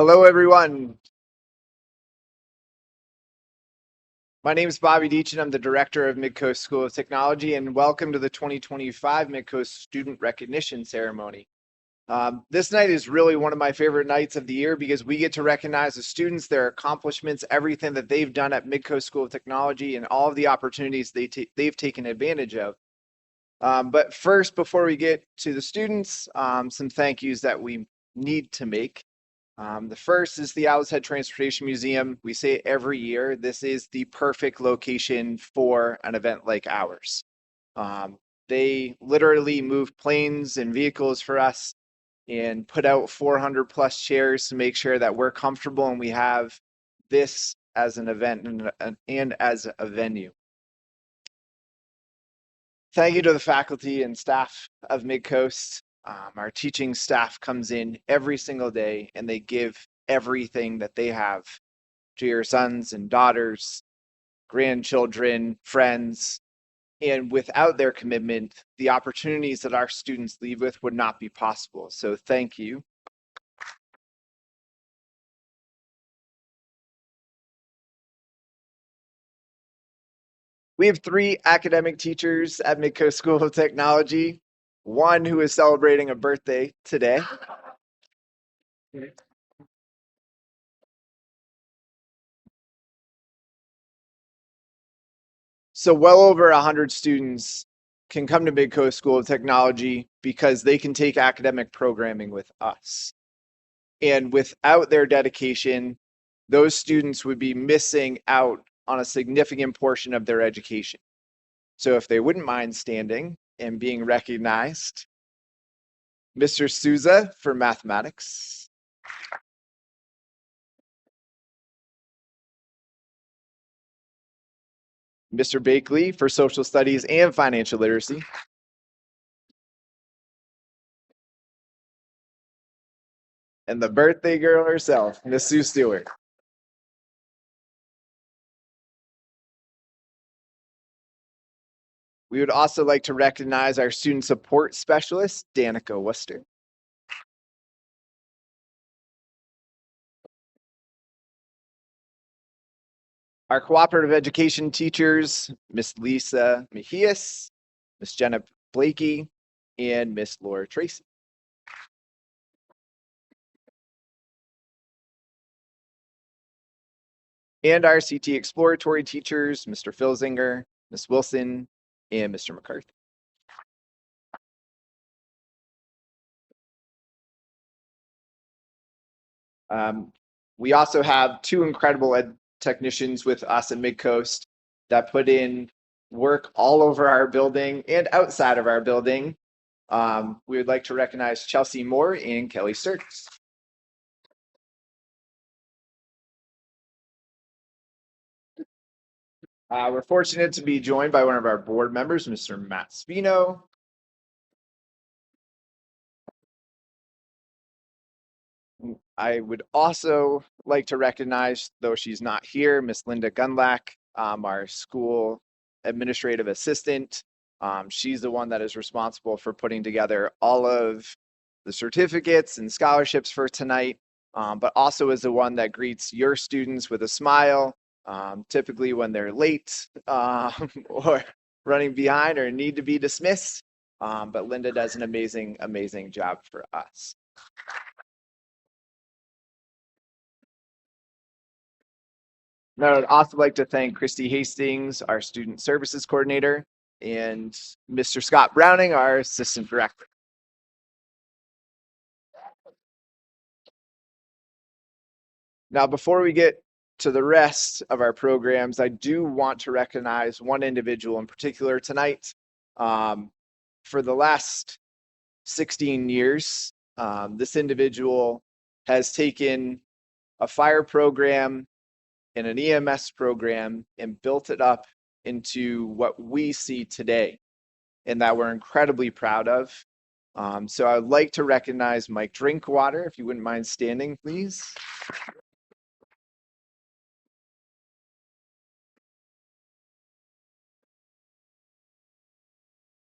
Hello, everyone. My name is Bobby Deach, and I'm the director of Midcoast School of Technology, and welcome to the 2025 Midcoast Student Recognition Ceremony. This night is really one of my favorite nights of the year because we get to recognize the students, their accomplishments, everything that they've done at Midcoast School of Technology, and all of the opportunities they've taken advantage of. But first, before we get to the students, some thank yous that we need to make. The first is the Owl's Head Transportation Museum. We say it every year. This is the perfect location for an event like ours. They literally move planes and vehicles for us and put out 400 plus chairs to make sure that we're comfortable and we have this as an event and as a venue. Thank you to the faculty and staff of Midcoast. Our teaching staff comes in every single day and they give everything that they have to your sons and daughters, grandchildren, friends. And without their commitment, the opportunities that our students leave with would not be possible. So thank you. We have 3 academic teachers at Midcoast School of Technology, one who is celebrating a birthday today. So well over 100 students can come to Midcoast School of Technology because they can take academic programming with us. And without their dedication, those students would be missing out on a significant portion of their education. So if they wouldn't mind standing and being recognized, Mr. Souza for mathematics. Mr. Bakley for social studies and financial literacy. And the birthday girl herself, Miss Sue Stewart. We would also like to recognize our student support specialist, Danica Worcester. Our cooperative education teachers, Miss Lisa Mejias, Miss Jenna Blakey, and Miss Laura Tracy. And our CT exploratory teachers, Mr. Filzinger, Miss Wilson, and Mr. McCarthy. We also have 2 incredible ed technicians with us at Midcoast that put in work all over our building and outside of our building. We would like to recognize Chelsea Moore and Kelly Sturts. We're fortunate to be joined by one of our board members, Mr. Matt Spino. I would also like to recognize, though she's not here, Miss Linda Gunlack, our school administrative assistant. She's the one that is responsible for putting together all of the certificates and scholarships for tonight, but also is the one that greets your students with a smile, typically when they're late or running behind or need to be dismissed. But Linda does an amazing, amazing job for us. Now, I'd also like to thank Christy Hastings, our student services coordinator, and Mr. Scott Browning, our assistant director. Now, before we get to the rest of our programs, I do want to recognize one individual in particular tonight. For the last 16 years, this individual has taken a fire program and an EMS program and built it up into what we see today and that we're incredibly proud of. So I'd like to recognize Mike Drinkwater, if you wouldn't mind standing, please.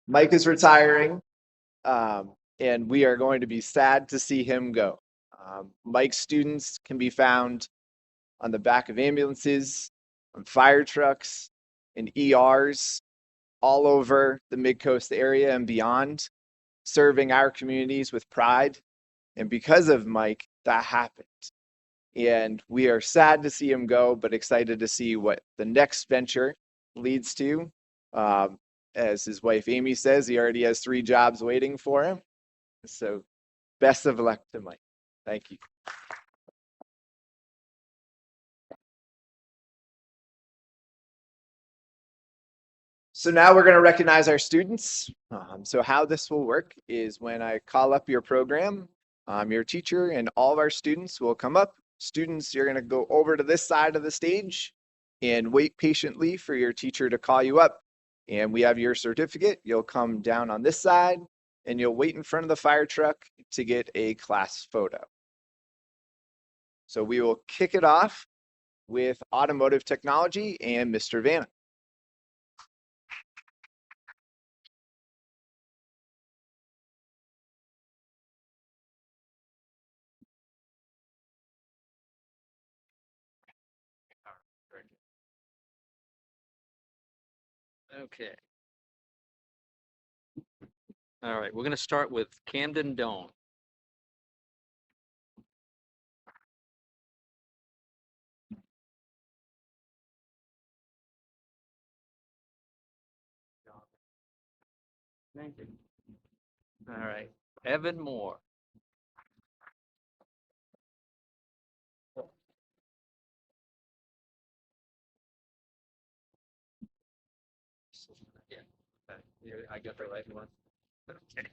Mike is retiring, and we are going to be sad to see him go. Mike students can be found on the back of ambulances, on fire trucks, in ERs, all over the Mid-Coast area and beyond, serving our communities with pride. And because of Mike, that happened. And we are sad to see him go, but excited to see what the next venture leads to. As his wife Amy says, he already has 3 jobs waiting for him. So best of luck to Mike. Thank you. So now we're going to recognize our students. So how this will work is when I call up your program, your teacher and all of our students will come up. Students, you're going to go over to this side of the stage and wait patiently for your teacher to call you up. And we have your certificate. You'll come down on this side and you'll wait in front of the fire truck to get a class photo. So we will kick it off with automotive technology and Mr. Vanna. Okay. All right, we're going to start with Camden Dome. Thank you. All right, Evan Moore. Yeah, I got the right one. Okay.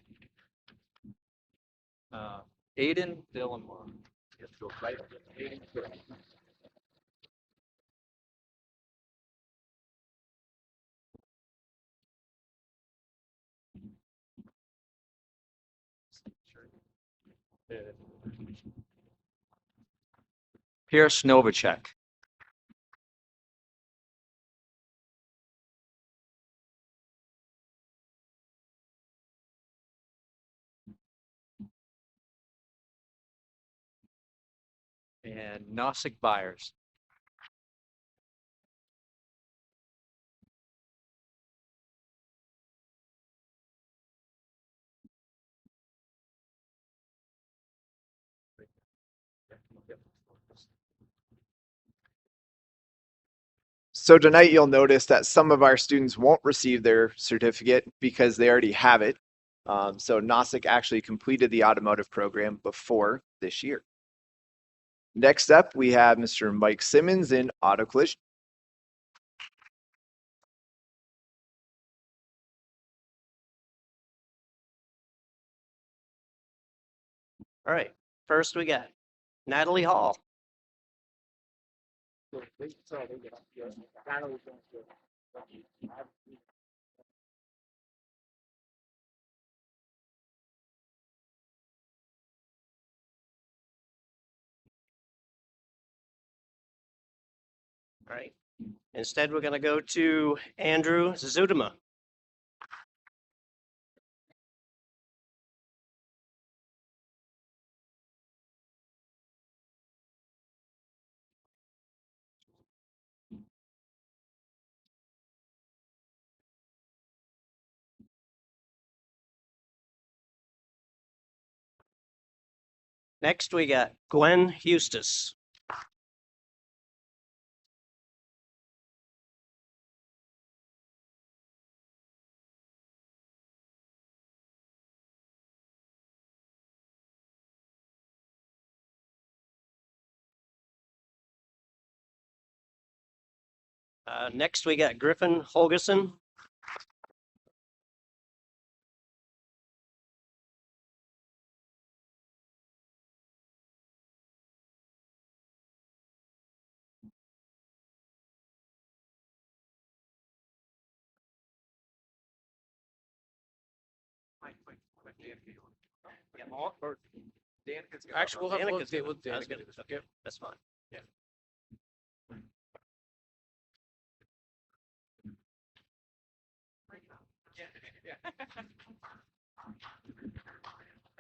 Aiden Villamore. You have to go right. Aiden Villamore. Pierce Novacek. And Nosik Byers. So tonight you'll notice that some of our students won't receive their certificate because they already have it. So Nosik actually completed the automotive program before this year. Next up, we have Mr. Mike Simmons in auto collision. All right, first we got Natalie Hall. All right, instead we're going to go to Andrew Zudema. Next we got Gwen Eustace. Next we got Griffin Holgerson. Actually, we'll have Danica's to gonna- with I was Danica. gonna- okay, that's fine. Yeah.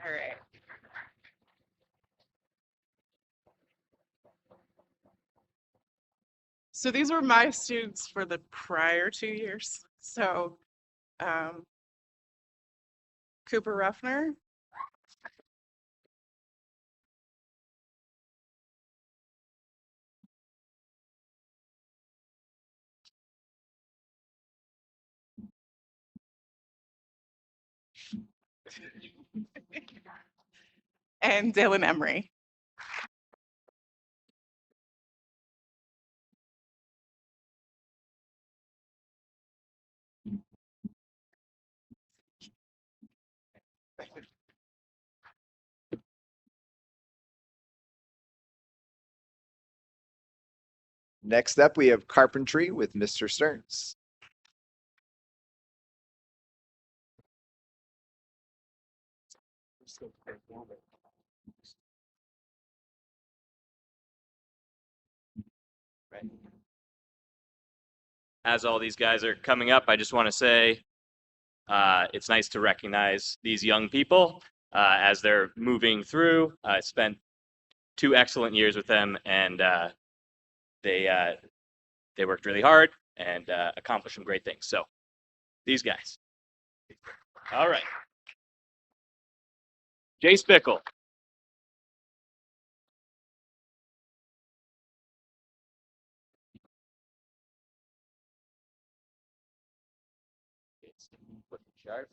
All right. So these were my students for the prior 2 years. So Cooper Ruffner, and Dylan Emery. Next up, we have carpentry with Mr. Stearns. Right. As all these guys are coming up, I just want to say it's nice to recognize these young people as they're moving through. I spent 2 excellent years with them, and they worked really hard and accomplished some great things. So these guys. All right. Jay Spickle. Sharp.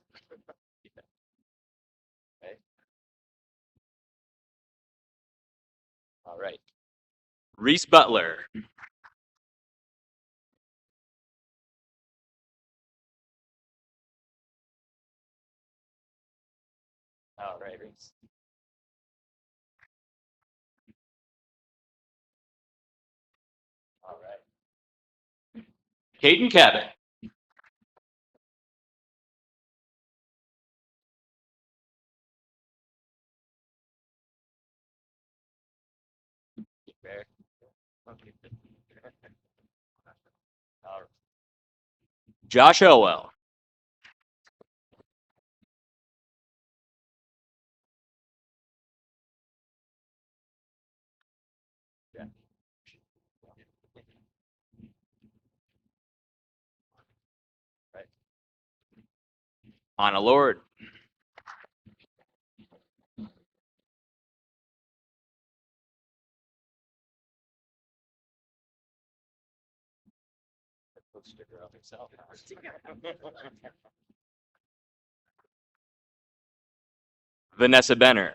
Okay. All right. Reese Butler. All right, Reese. All right. Caden Cabot. All right. Josh Owell. Yeah. Right. Anna Lord. Sticker up himself. Vanessa Benner.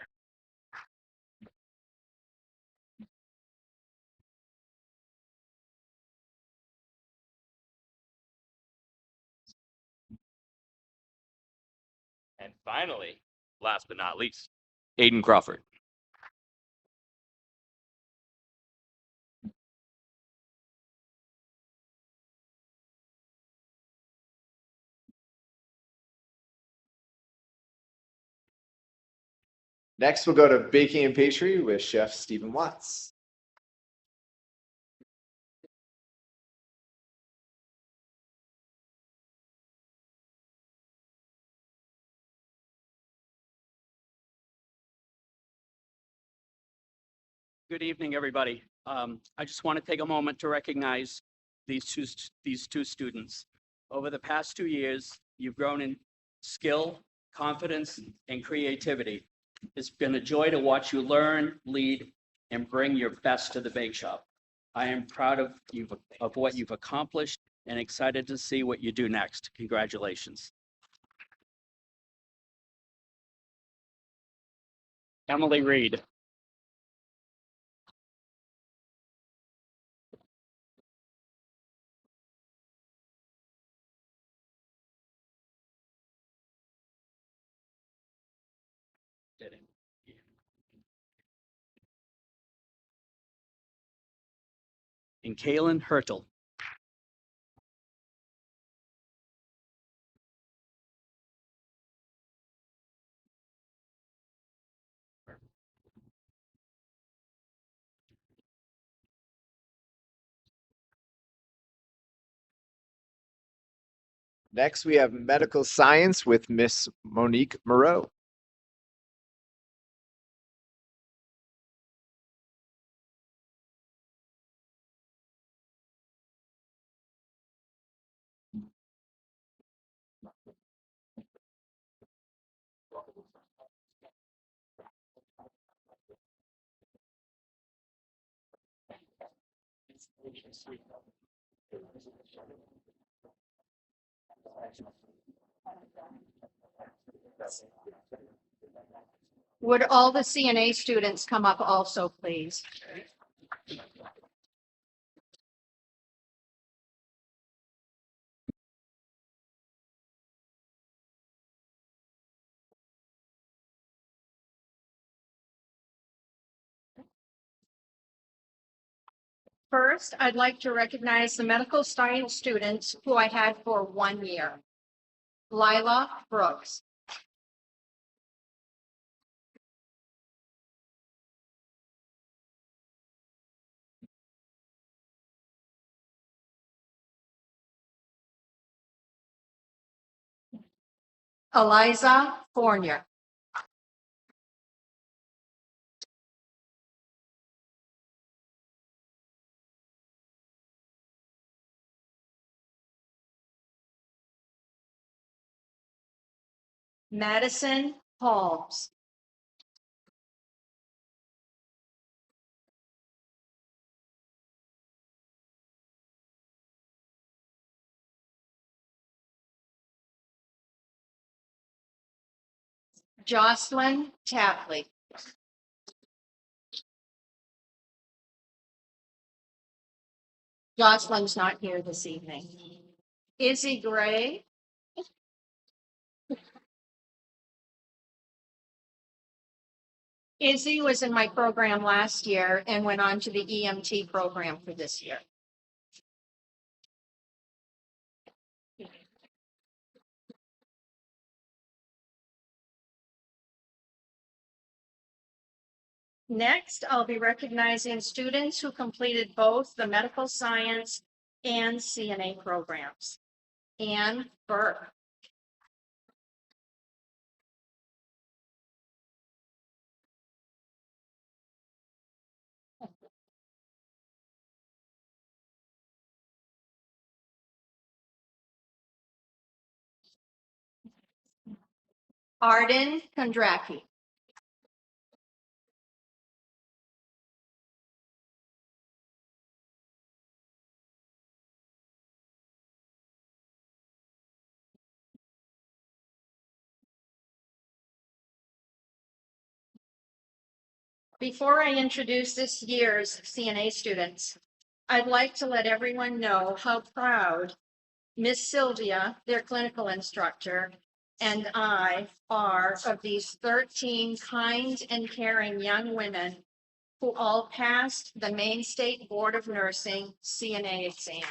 And finally, last but not least, Aiden Crawford. Next, we'll go to baking and pastry with Chef Stephen Watts. Good evening, everybody. I just want to take a moment to recognize these two students. Over the past 2 years, you've grown in skill, confidence, and creativity. It's been a joy to watch you learn, lead, and bring your best to the bake shop. I am proud of you of what you've accomplished and excited to see what you do next. Congratulations. Emily Reed. And Kaylin Hertel. Next, we have medical science with Miss Monique Moreau. Would all the CNA students come up also, please? First, I'd like to recognize the medical science students who I had for 1 year. Lila Brooks. Eliza Fournier. Madison Holmes. Jocelyn Tapley. Jocelyn's not here this evening. Izzy Gray. Izzy was in my program last year and went on to the EMT program for this year. Next, I'll be recognizing students who completed both the medical science and CNA programs. Anne Burke. Arden Kondraki. Before I introduce this year's CNA students, I'd like to let everyone know how proud Miss Sylvia, their clinical instructor, and I are of these 13 kind and caring young women who all passed the Maine State Board of Nursing CNA exam.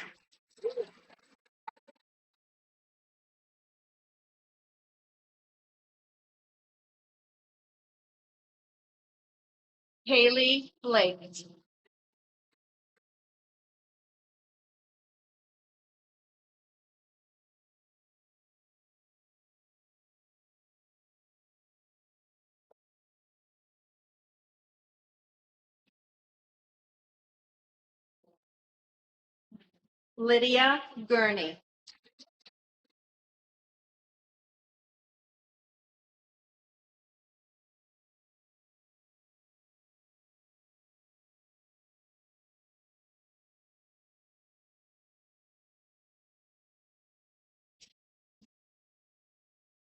Haley Blake. Lydia Gurney.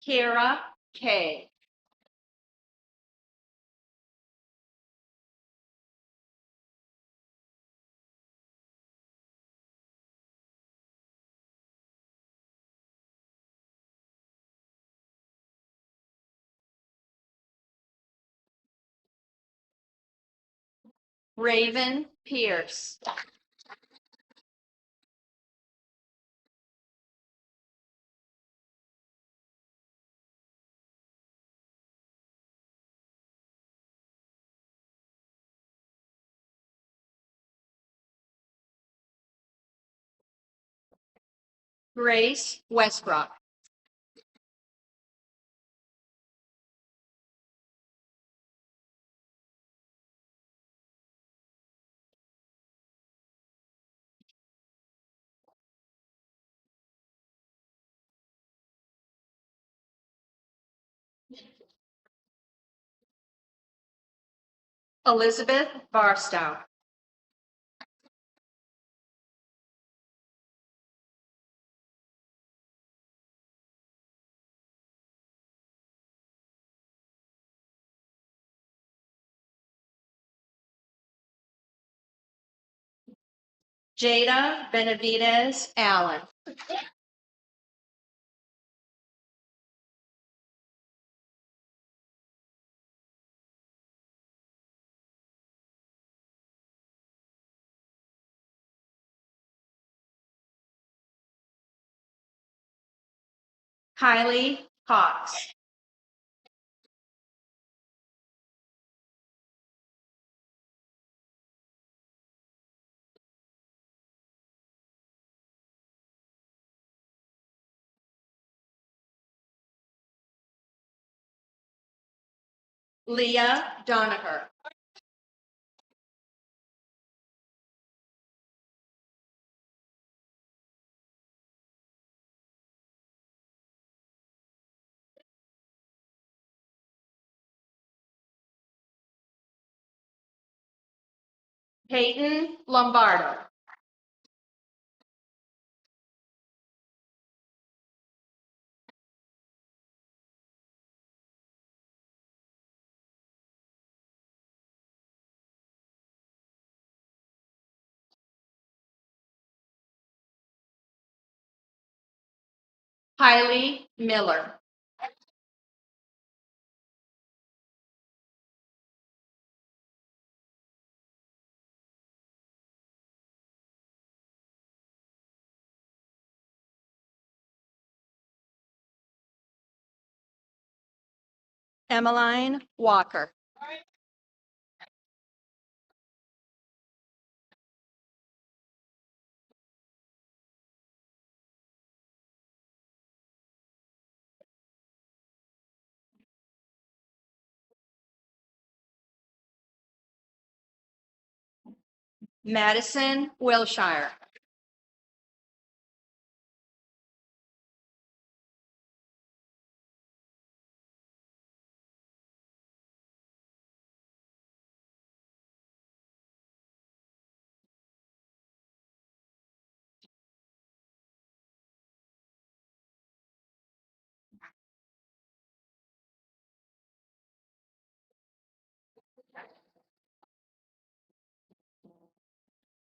Kira Kay. Raven Pierce. Grace Westbrook. Elizabeth Barstow. Jada Benavides Allen. Kylie Cox. Leah Donaher. Peyton Lombardo. Kylie Miller. Emmeline Walker. Madison Wilshire.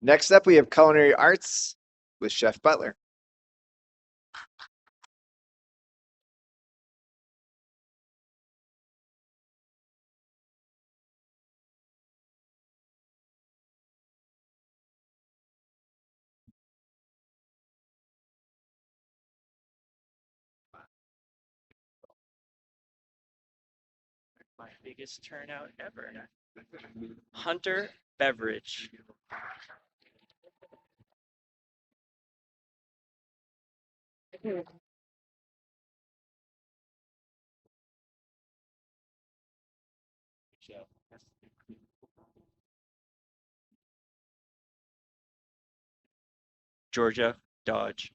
Next up, we have culinary arts with Chef Butler. My biggest turnout ever. Hunter Beverage. Georgia Dodge.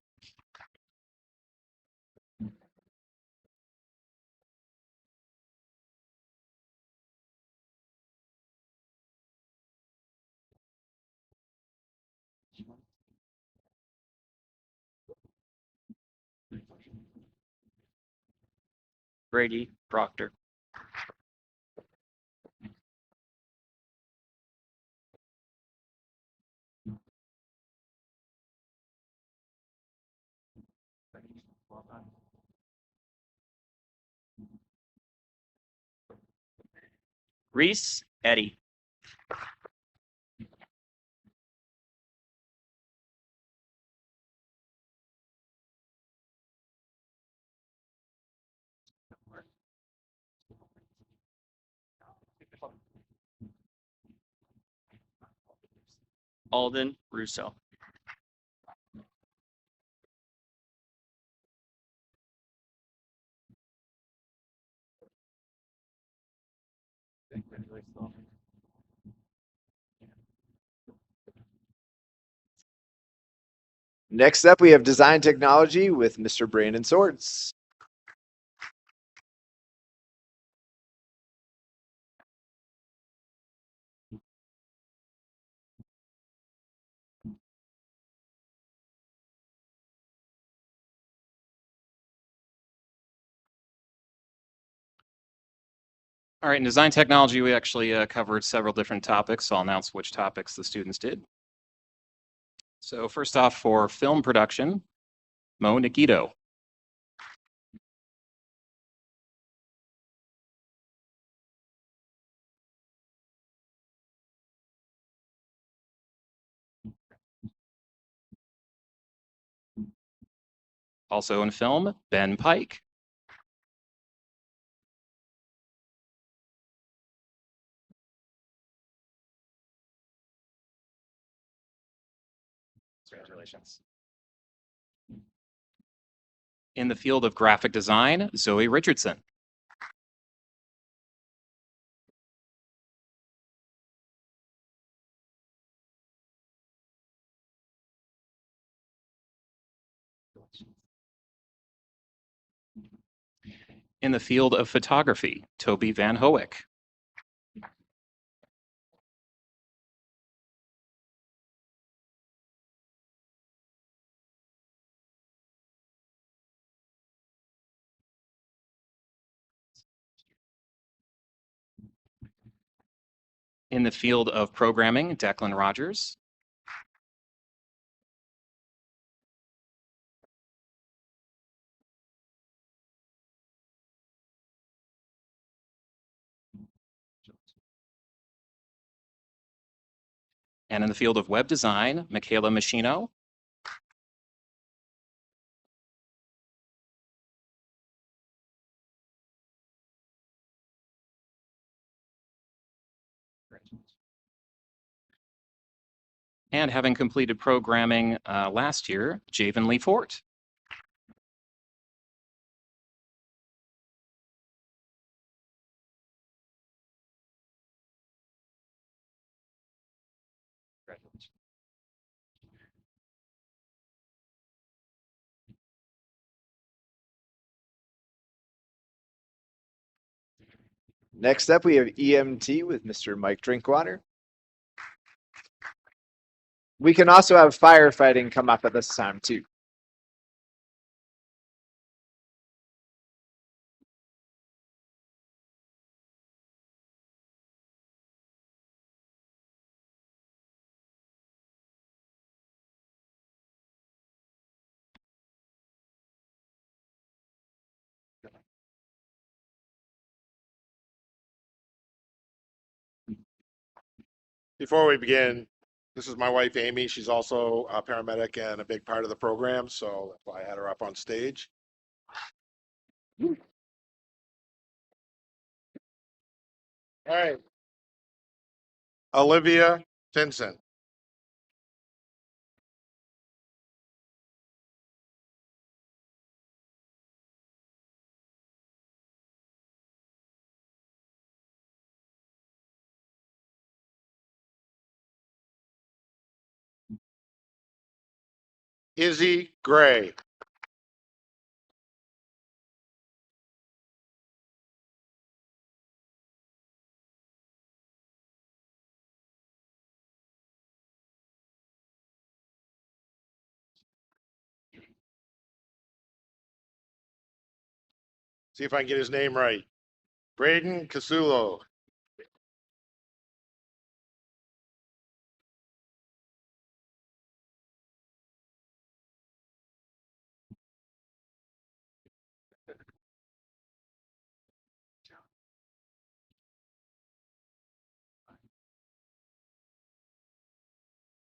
Brady Proctor. Reese Eddy. Alden Russo. Next up, we have design technology with Mr. Brandon Swords. All right, in design technology, we actually covered several different topics, so I'll announce which topics the students did. So first off, for film production, Mo Nikito. Also in film, Ben Pike. Congratulations. In the field of graphic design, Zoe Richardson. In the field of photography, Toby Van Hoek. In the field of programming, Declan Rogers. And in the field of web design, Michaela Machino. And having completed programming last year, Javen Lee Fort. Next up, we have EMT with Mr. Mike Drinkwater. We can also have firefighting come up at this time too. Before we begin, this is my wife, Amy. She's also a paramedic and a big part of the program, so that's why I had her up on stage. All right. Olivia Vincent. Izzy Gray. See if I can get his name right. Braden Casulo.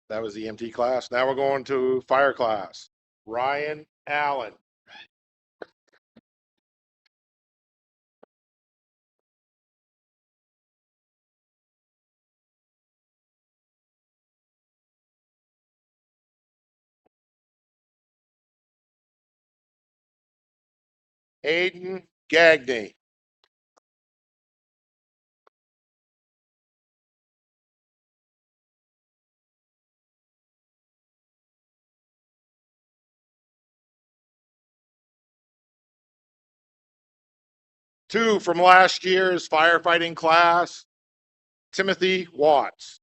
That was the EMT class. Now we're going to fire class. Ryan Allen. Aiden Gagney. Two from last year's firefighting class, Timothy Watts.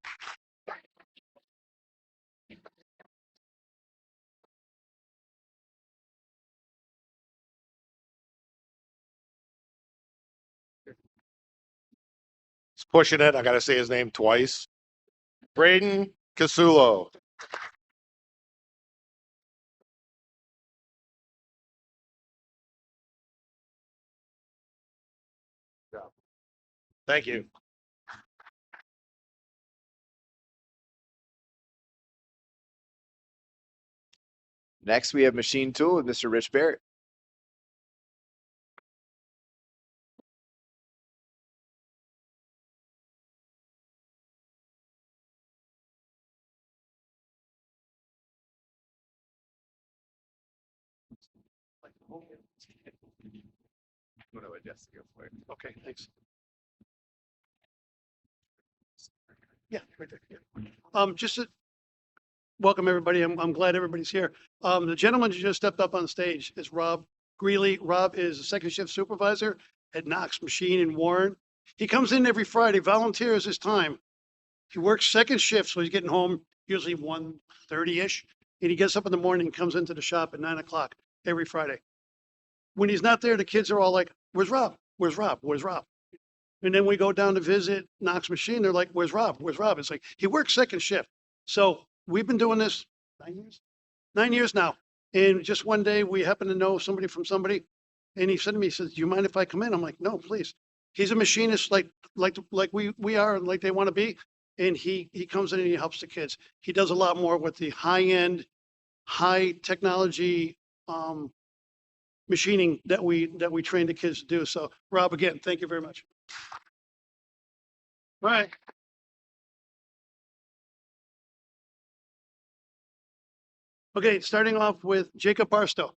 He's pushing it. I got to say his name twice. Braden Casulo. Thank you. Next, we have machine tool with Mr. Rich Barrett. Okay, thanks. Yeah, right there. Yeah. Just to welcome everybody. I'm glad everybody's here. The gentleman who just stepped up on stage is Rob Greeley. Rob is a second shift supervisor at Knox Machine in Warren. He comes in every Friday, volunteers his time. He works second shift, so he's getting home usually 1:30-ish. And he gets up in the morning and comes into the shop at 9 o'clock every Friday. When he's not there, the kids are all like, "Where's Rob? Where's Rob? Where's Rob?" And then we go down to visit Knox Machine. They're like, "Where's Rob? Where's Rob?" It's like, he works second shift. So we've been doing this 9 years? 9 years now. And just one day we happen to know somebody from somebody. And he said to me, he says, "Do you mind if I come in?" I'm like, "No, please." He's a machinist like we are and like they want to be. And he comes in and he helps the kids. He does a lot more with the high-end, high technology machining that we train the kids to do. So Rob, again, thank you very much. All right. Okay, starting off with Jacob Barstow.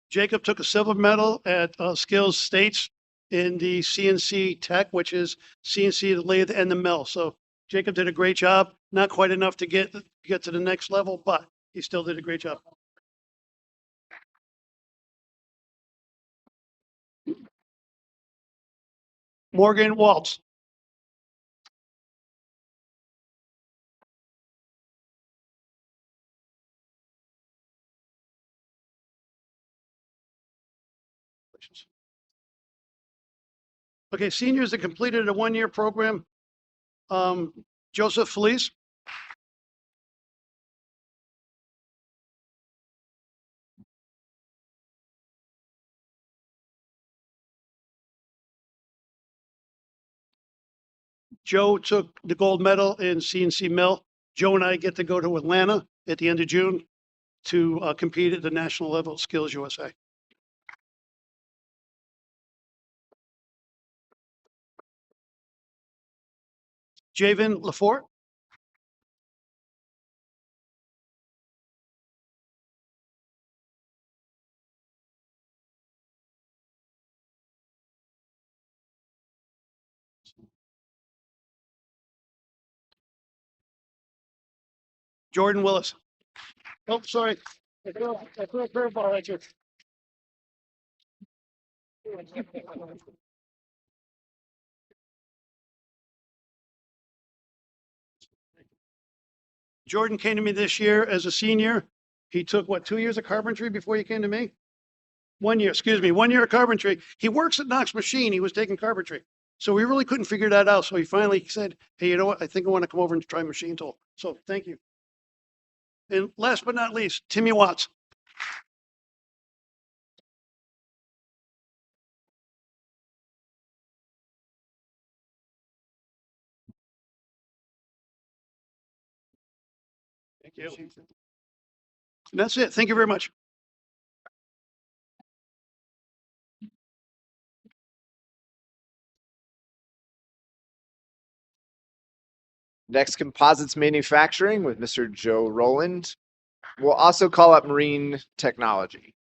Jacob took a silver medal at Skills States in the CNC Tech, which is CNC, the lathe and the mill. So Jacob did a great job. Not quite enough to get to the next level, but he still did a great job. Morgan Waltz. Okay, seniors that completed a one-year program. Joseph Felice. Joe took the gold medal in CNC Mill. Joe and I get to go to Atlanta at the end of June to compete at the national level at Skills USA. Javen Lafort. Jordan Willis. Oh, sorry. I threw a curveball at you. Jordan came to me this year as a senior. He took, what, 2 years of carpentry before he came to me? 1 year, excuse me, 1 year of carpentry. He works at Knox Machine. He was taking carpentry. So we really couldn't figure that out. So he finally said, "Hey, you know what? I think I want to come over and try machine tool." So thank you. And last but not least, Timmy Watts. Thank you. And that's it. Thank you very much. Next, composites manufacturing with Mr. Joe Rowland. We'll also call up marine technology.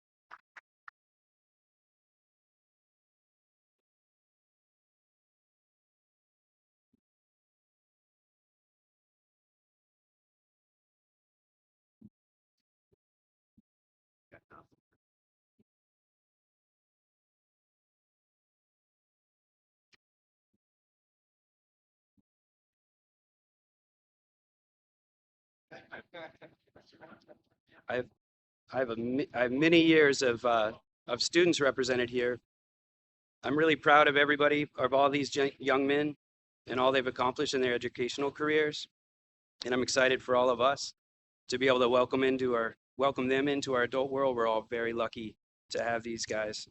I have many years of students represented here. I'm really proud of everybody, of all these young men. and all they've accomplished in their educational careers. And I'm excited for all of us to be able to welcome them into our adult world. We're all very lucky to have these guys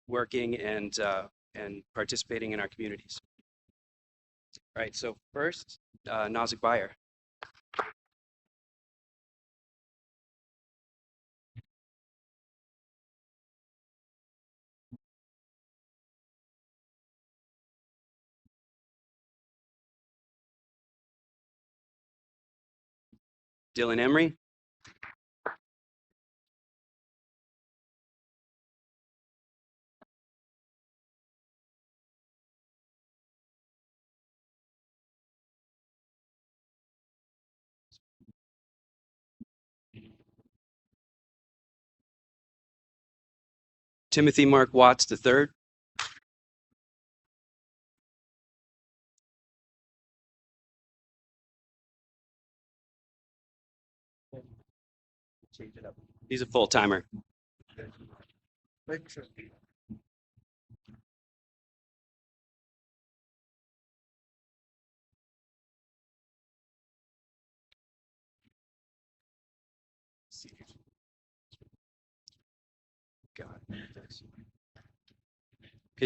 working and participating in our communities. All right, so first, Nazik Bayer. Dylan Emery. Timothy Mark Watts III. He's a full timer. Okay,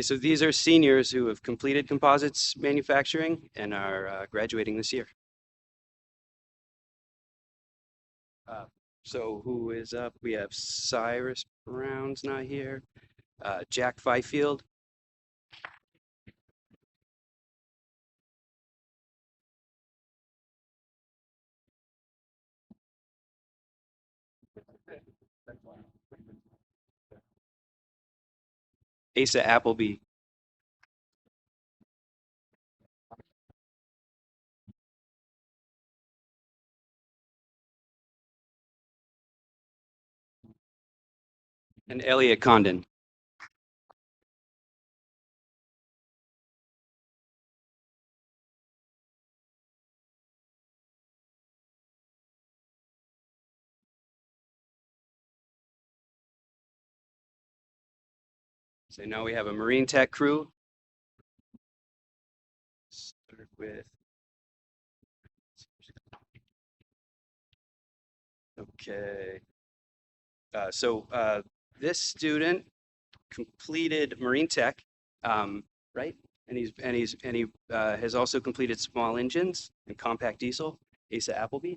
so these are seniors who have completed composites manufacturing and are graduating this year. So who is up? We have Cyrus Brown's not here. Jack Fifield. Asa Appleby. And Elliot Condon. So now we have a Marine Tech crew. Start with. Okay. So this student completed Marine Tech, right? And he has also completed small engines and compact diesel. Asa Appleby.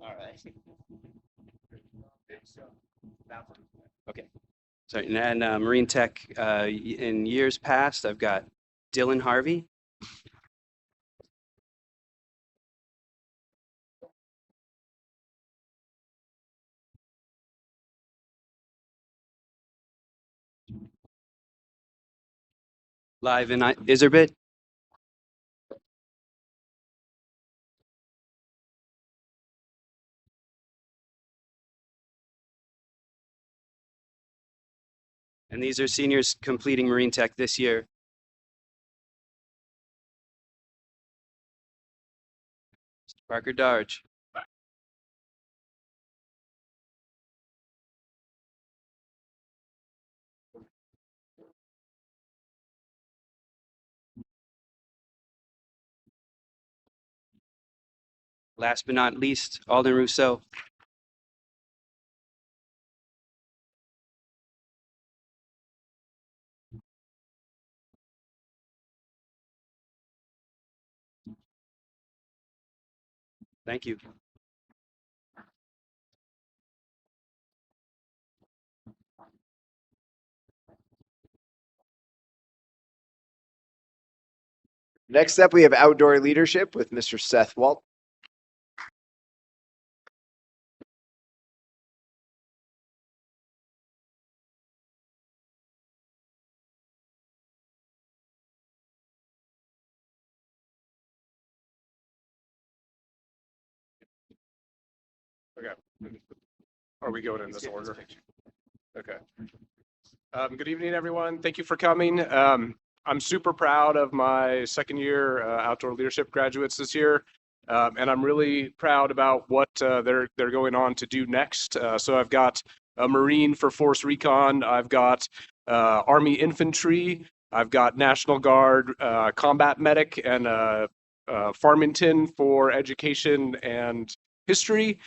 All right. Okay. So and Marine Tech in years past, I've got Dylan Harvey. Live in Iserbit. And these are seniors completing Marine Tech this year. Parker Darge. Last but not least, Alden Rousseau. Thank you. Next up, we have outdoor leadership with Mr. Seth Walt. Okay. Are we going in this order? Okay. Good evening, everyone. Thank you for coming. I'm super proud of my second year outdoor leadership graduates this year. And I'm really proud about what they're going on to do next. So I've got a Marine for Force Recon. I've got Army Infantry. I've got National Guard, Combat Medic, and Farmington for Education and History.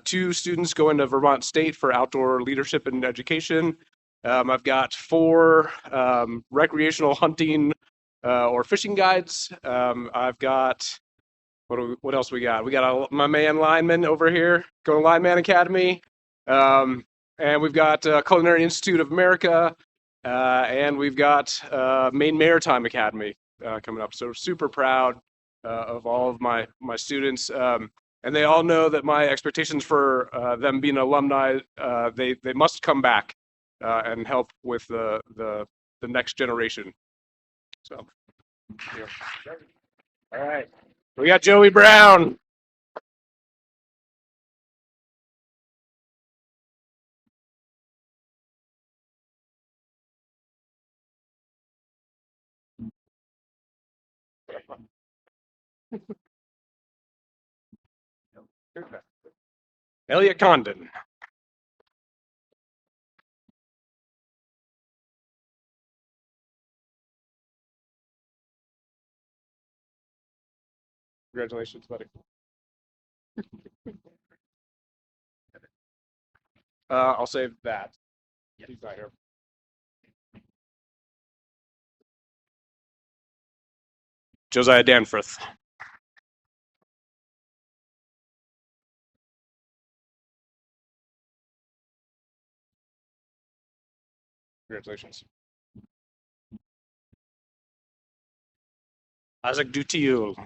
2 students going to Vermont State for Outdoor Leadership and Education. I've got 4 recreational hunting or fishing guides. I've got what else we got? We got my man lineman over here, going to Lineman Academy, and we've got Culinary Institute of America, and we've got Maine Maritime Academy coming up. So super proud of all of my students, and they all know that my expectations for them being alumni, they must come back and help with the next generation. So, yeah. All right. We got Joey Brown. Elliot Condon. Congratulations, buddy. I'll save that. He's not here. Josiah Danforth. Congratulations. Isaac Dutiel.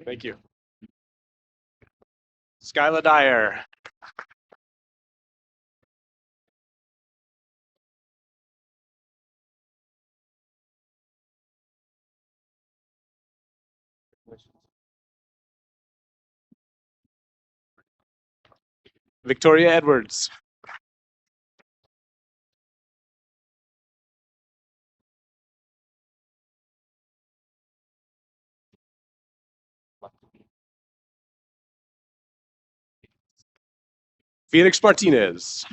Thank you. Skyla Dyer. Victoria Edwards. Felix Martinez.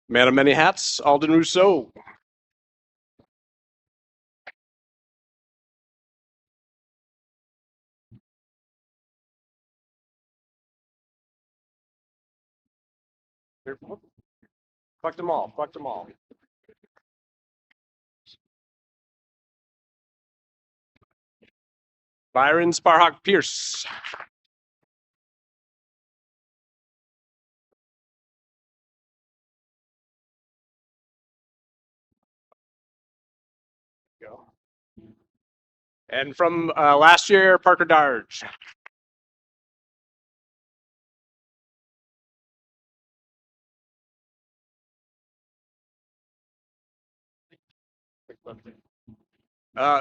Man of many hats, Alden Rousseau. Collect them all. Collect them all. Byron Sparhawk Pierce. Go. And from last year, Parker Darge.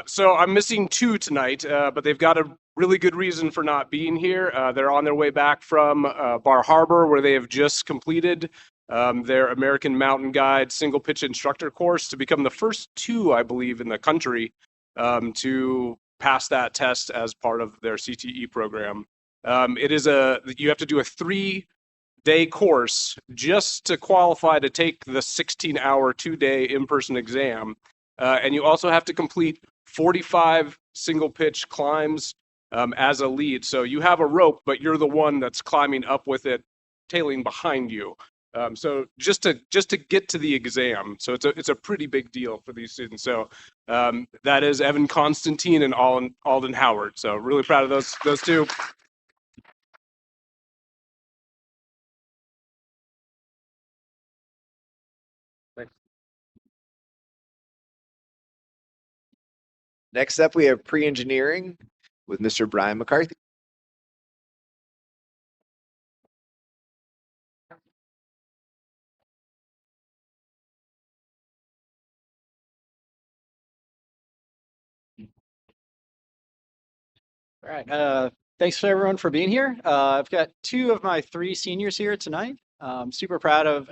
So I'm missing 2 tonight, but they've got a really good reason for not being here. They're on their way back from Bar Harbor, where they have just completed their American Mountain Guide single pitch instructor course to become the first 2, I believe, in the country to pass that test as part of their CTE program. You have to do a 3-day course just to qualify to take the 16-hour 2-day in-person exam. And you also have to complete 45 single pitch climbs as a lead. So you have a rope, but you're the one that's climbing up with it, tailing behind you. So just to get to the exam. So it's a pretty big deal for these students. So that is Evan Constantine and Alden Howard. So really proud of those 2. Next up, we have pre-engineering with Mr. Brian McCarthy. All right. Thanks for everyone for being here. I've got two of my three seniors here tonight. Super proud of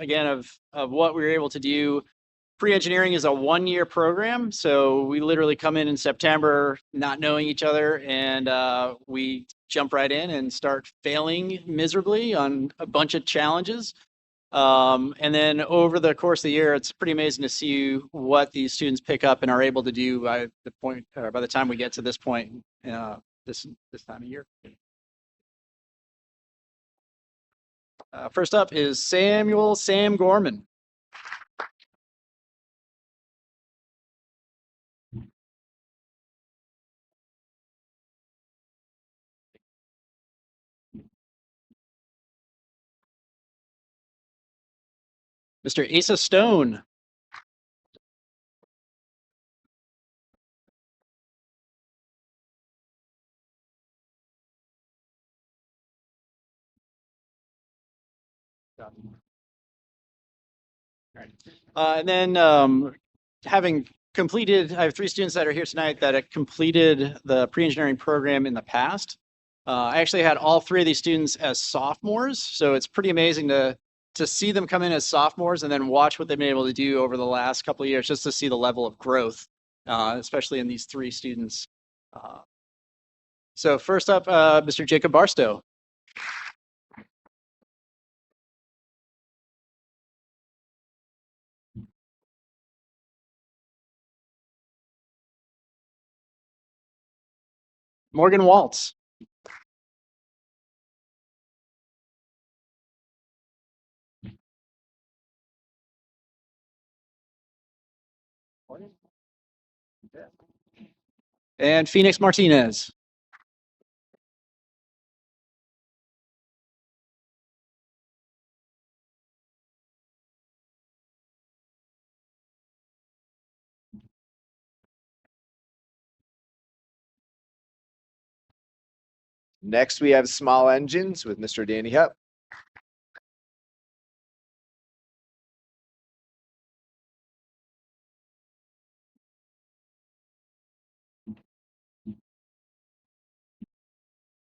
what we were able to do. Pre-engineering is a 1-year program, so we literally come in September not knowing each other, and we jump right in and start failing miserably on a bunch of challenges. And then over the course of the year, it's pretty amazing to see what these students pick up and are able to do by the time we get to this point, this time of year. First up is Sam Gorman. Mr. Asa Stone. And then having completed, I have three students that are here tonight that have completed the pre-engineering program in the past. I actually had all three of these students as sophomores, so it's pretty amazing to see them come in as sophomores and then watch what they've been able to do over the last couple of years, just to see the level of growth, especially in these three students. So first up, Mr. Jacob Barstow. Morgan Waltz. And Phoenix Martinez. Next, we have small engines with Mr. Danny Hupp.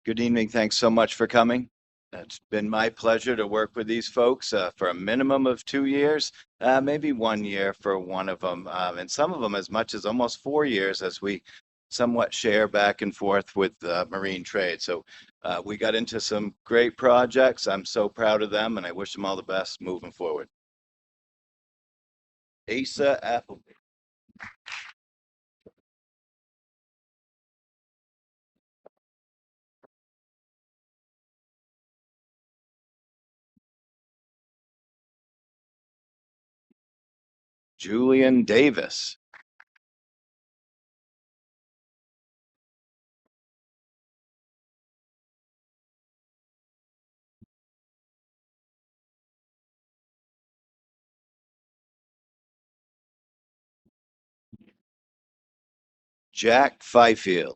Good evening. Thanks so much for coming. It's been my pleasure to work with these folks for a minimum of 2 years, maybe 1 year for one of them, and some of them as much as almost 4 years as we somewhat share back and forth with marine trade. So we got into some great projects. I'm so proud of them, and I wish them all the best moving forward. Asa Appleby. Julian Davis. Jack Fifield.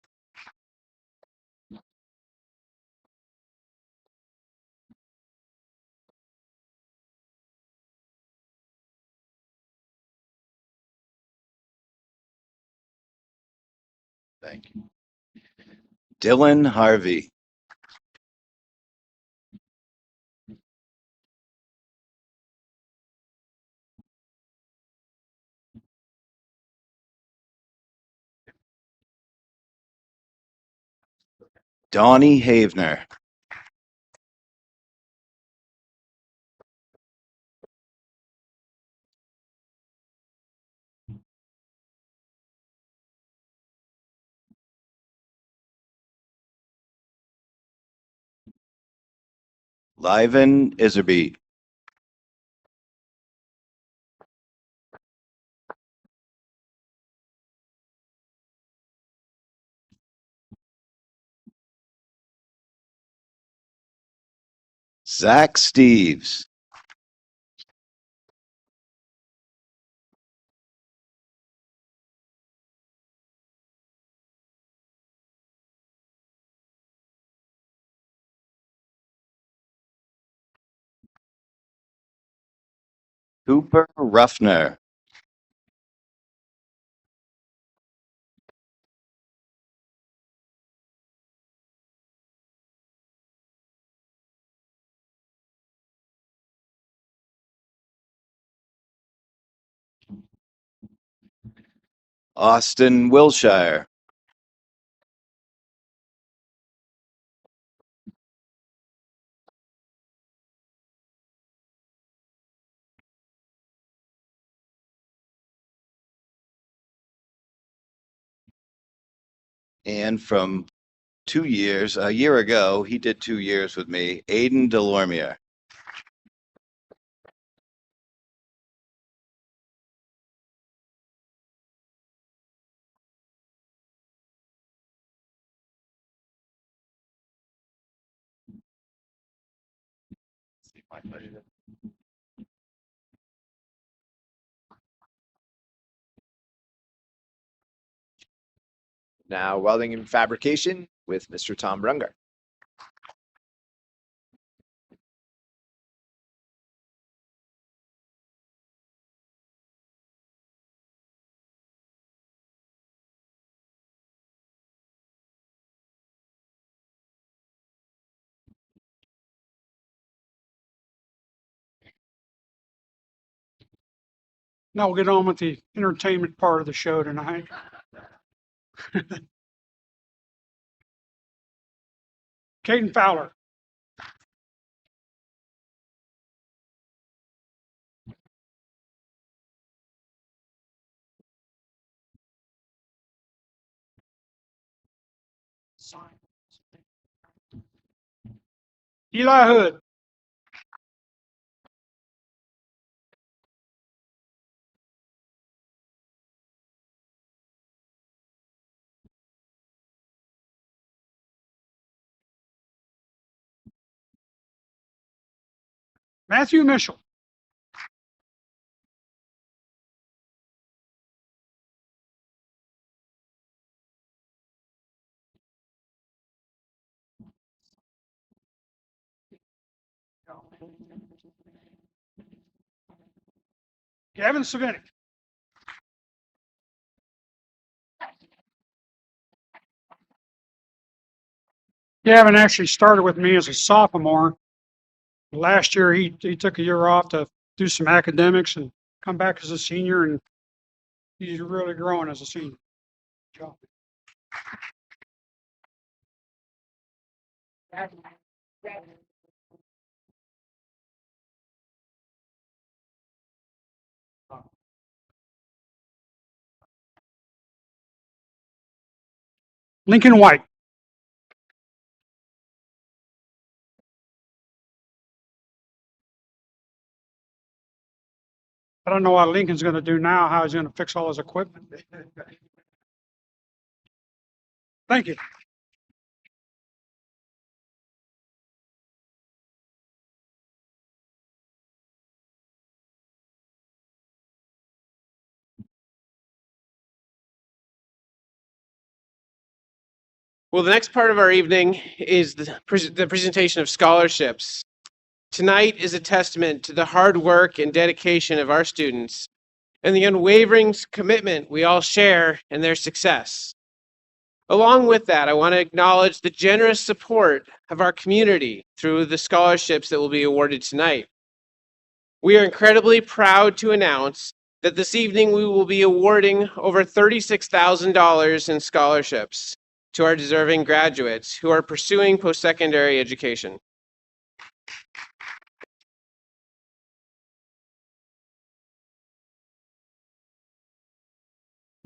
Thank you. Dylan Harvey. Donnie Havener. Liven Iserby. Zach Steves. Cooper Ruffner. Austin Wilshire. And from 2 years, a year ago, he did 2 years with me, Aiden Delormier. Now welding and fabrication with Mr. Tom Brungar. Now we'll get on with the entertainment part of the show tonight. Caden Fowler. Eli Hood. Matthew Mitchell. Gavin Savinik. Gavin actually started with me as a sophomore. Last year, he took a year off to do some academics and come back as a senior, and he's really growing as a senior. Good job. Lincoln White. I don't know what Lincoln's going to do now, how he's going to fix all his equipment. Thank you. Well, the next part of our evening is the presentation of scholarships. Tonight is a testament to the hard work and dedication of our students and the unwavering commitment we all share in their success. Along with that, I want to acknowledge the generous support of our community through the scholarships that will be awarded tonight. We are incredibly proud to announce that this evening we will be awarding over $36,000 in scholarships to our deserving graduates who are pursuing post-secondary education.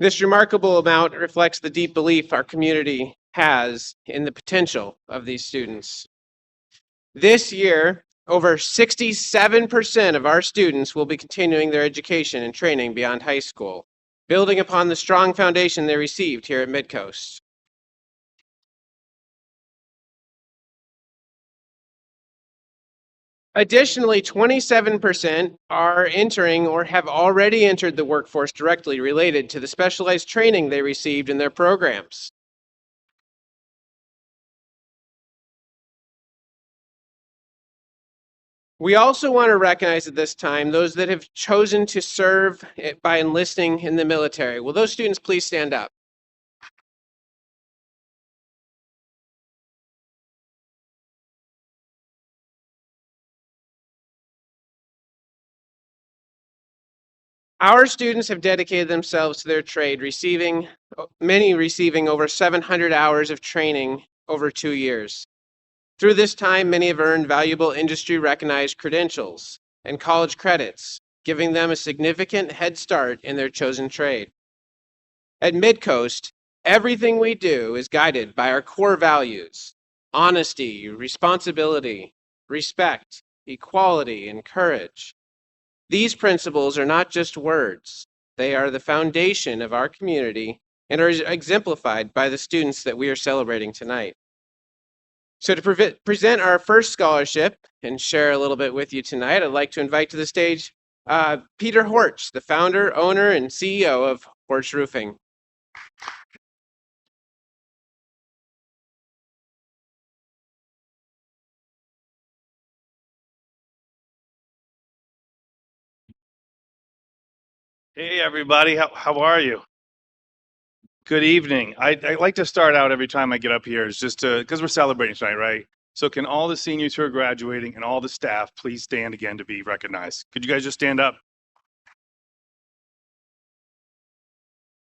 This remarkable amount reflects the deep belief our community has in the potential of these students. This year, over 67% of our students will be continuing their education and training beyond high school, building upon the strong foundation they received here at Midcoast. Additionally, 27% are entering or have already entered the workforce directly related to the specialized training they received in their programs. We also want to recognize at this time those that have chosen to serve by enlisting in the military. Will those students please stand up? Our students have dedicated themselves to their trade, many receiving over 700 hours of training over 2 years. Through this time, many have earned valuable industry recognized credentials and college credits, giving them a significant head start in their chosen trade. At Midcoast, everything we do is guided by our core values: honesty, responsibility, respect, equality, and courage. These principles are not just words, they are the foundation of our community and are exemplified by the students that we are celebrating tonight. So to present our first scholarship and share a little bit with you tonight, I'd like to invite to the stage Peter Horch, the founder, owner, and CEO of Horch Roofing. Hey, everybody. How are you? Good evening. I like to start out every time I get up here is just because we're celebrating tonight, right? So can all the seniors who are graduating and all the staff please stand again to be recognized? Could you guys just stand up?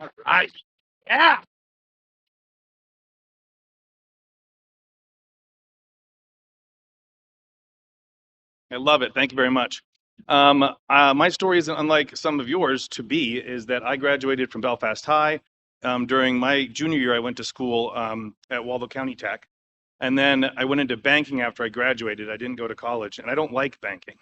All right. Yeah. I love it. Thank you very much. My story isn't unlike some of yours is that I graduated from Belfast High. During my junior year, I went to school at Waldo County Tech. And then I went into banking after I graduated. I didn't go to college, and I don't like banking.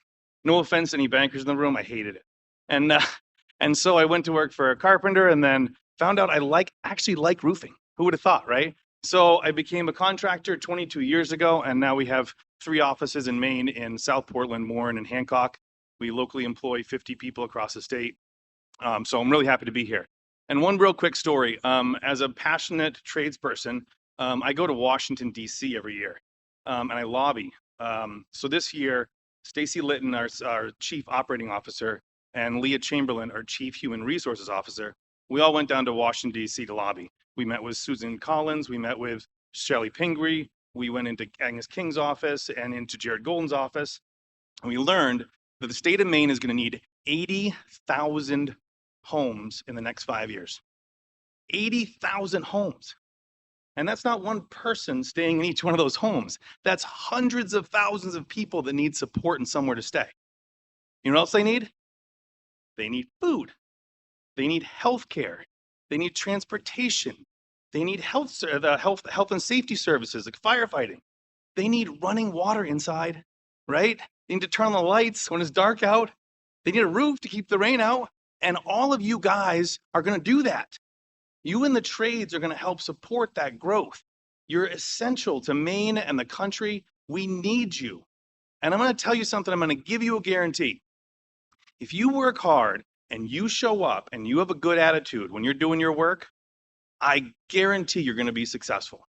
No offense to any bankers in the room, I hated it. And so I went to work for a carpenter and then found out I actually like roofing. Who would have thought, right? So I became a contractor 22 years ago, and now we have 3 offices in Maine, in South Portland, Warren, and Hancock. We locally employ 50 people across the state. So I'm really happy to be here. And one real quick story. As a passionate tradesperson, I go to Washington, D.C. every year, and I lobby. So this year, Stacy Litton, our Chief Operating Officer, and Leah Chamberlain, our Chief Human Resources Officer, we all went down to Washington, D.C. to lobby. We met with Susan Collins, we met with Shelley Pingree, we went into Agnes King's office and into Jared Golden's office, and we learned that the state of Maine is going to need 80,000 homes in the next 5 years. 80,000 homes. And that's not one person staying in each one of those homes. That's hundreds of thousands of people that need support and somewhere to stay. You know what else they need? They need food. They need health care. They need transportation. They need health and safety services like firefighting. They need running water inside, right? They need to turn on the lights when it's dark out. They need a roof to keep the rain out. And all of you guys are going to do that. You in the trades are going to help support that growth. You're essential to Maine and the country. We need you. And I'm going to tell you something. I'm going to give you a guarantee. If you work hard and you show up and you have a good attitude when you're doing your work, I guarantee you're going to be successful.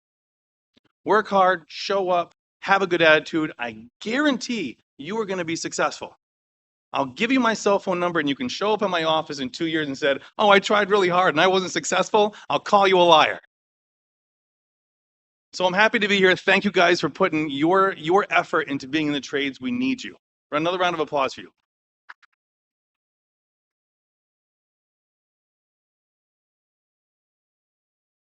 Work hard, show up, have a good attitude. I guarantee you are going to be successful. I'll give you my cell phone number and you can show up at my office in 2 years and said, oh, I tried really hard and I wasn't successful. I'll call you a liar. So I'm happy to be here. Thank you guys for putting your effort into being in the trades. We need you. Another round of applause for you.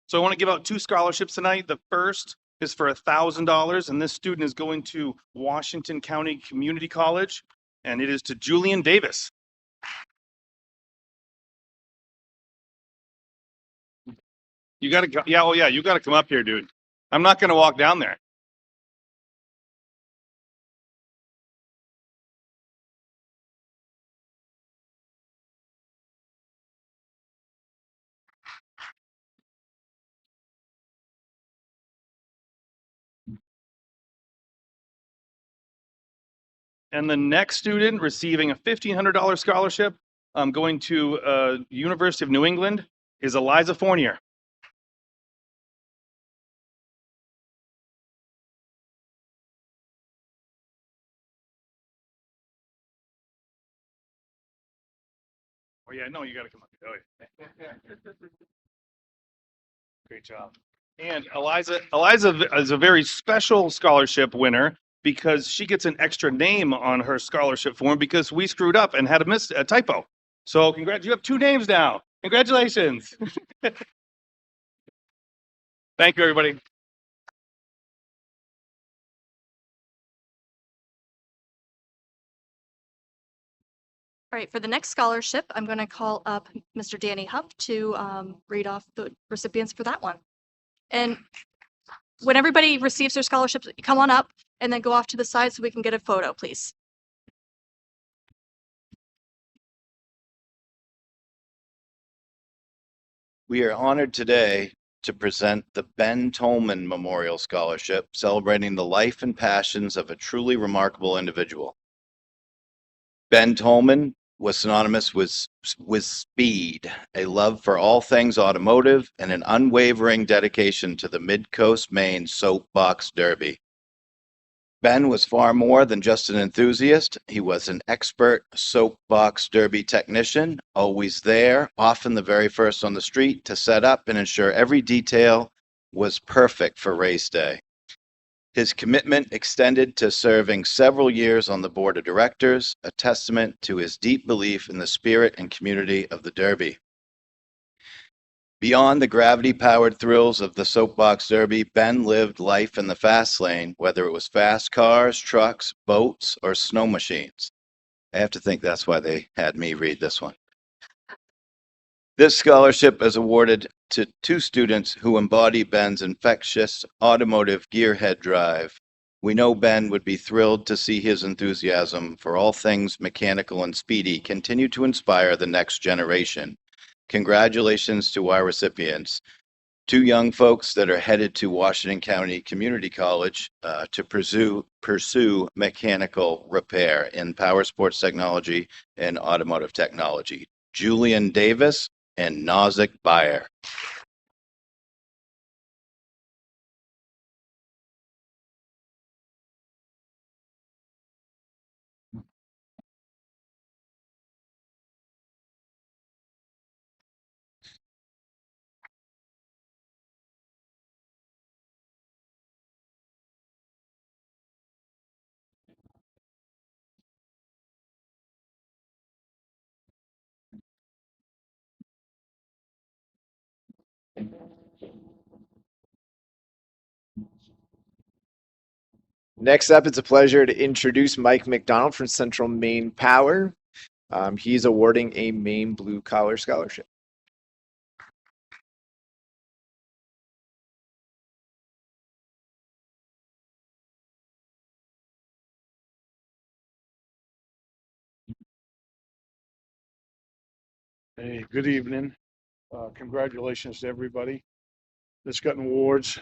So I want to give out 2 scholarships tonight. The first is for $1,000, and this student is going to Washington County Community College, and it is to Julian Davis. You got to, yeah, you got to come up here, dude. I'm not going to walk down there. And the next student receiving a $1,500 scholarship going to University of New England is Eliza Fournier. Oh yeah, no, you got to come up here. Oh, yeah. Great job. And Eliza is a very special scholarship winner because she gets an extra name on her scholarship form because we screwed up and had a typo. So congrats, you have 2 names now. Congratulations. Thank you, everybody. All right, for the next scholarship, I'm going to call up Mr. Danny Huff to read off the recipients for that one. And when everybody receives their scholarships, come on up and then go off to the side so we can get a photo, please. We are honored today to present the Ben Tolman Memorial Scholarship, celebrating the life and passions of a truly remarkable individual. Ben Tolman was synonymous with speed, a love for all things automotive, and an unwavering dedication to the Mid-Coast Maine Soapbox Derby. Ben was far more than just an enthusiast. He was an expert soapbox derby technician, always there, often the very first on the street to set up and ensure every detail was perfect for race day. His commitment extended to serving several years on the board of directors, a testament to his deep belief in the spirit and community of the Derby. Beyond the gravity-powered thrills of the Soapbox Derby, Ben lived life in the fast lane, whether it was fast cars, trucks, boats, or snow machines. I have to think that's why they had me read this one. This scholarship is awarded to 2 students who embody Ben's infectious automotive gearhead drive. We know Ben would be thrilled to see his enthusiasm for all things mechanical and speedy continue to inspire the next generation. Congratulations to our recipients, 2 young folks that are headed to Washington County Community College to pursue mechanical repair in power sports technology and automotive technology. Julian Davis and Nozick Bayer. Next up, it's a pleasure to introduce Mike McDonald from Central Maine Power. He's awarding a Maine Blue Collar Scholarship. Hey, good evening. Congratulations to everybody that's gotten awards.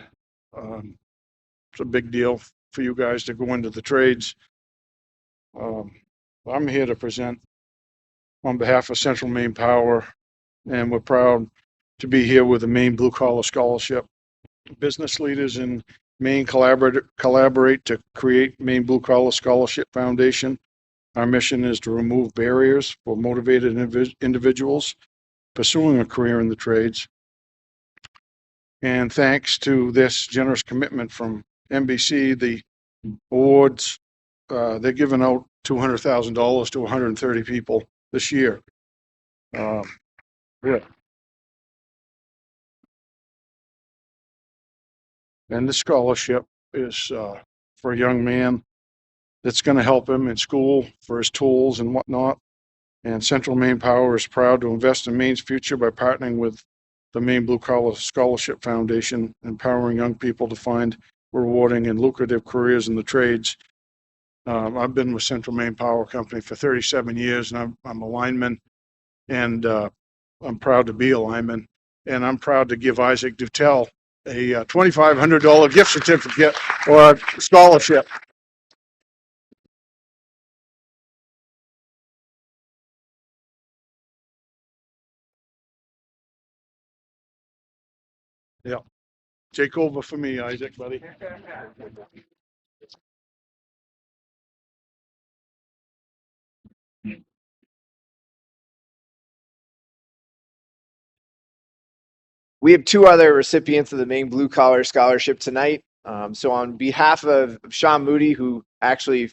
It's a big deal for you guys to go into the trades. I'm here to present on behalf of Central Maine Power, and we're proud to be here with the Maine Blue Collar Scholarship. Business leaders in Maine collaborate to create Maine Blue Collar Scholarship Foundation. Our mission is to remove barriers for motivated individuals pursuing a career in the trades. And thanks to this generous commitment from NBC, the awards, they're giving out $200,000 to 130 people this year. Yeah. And the scholarship is for a young man that's going to help him in school for his tools and whatnot. And Central Maine Power is proud to invest in Maine's future by partnering with the Maine Blue Collar Scholarship Foundation, empowering young people to find rewarding and lucrative careers in the trades. I've been with Central Maine Power Company for 37 years, and I'm a lineman, and I'm proud to be a lineman. And I'm proud to give Isaac Dutel a $2,500 gift certificate or scholarship. Yeah. Take over for me, Isaac, buddy. We have 2 other recipients of the Maine Blue Collar Scholarship tonight. So on behalf of Sean Moody, who actually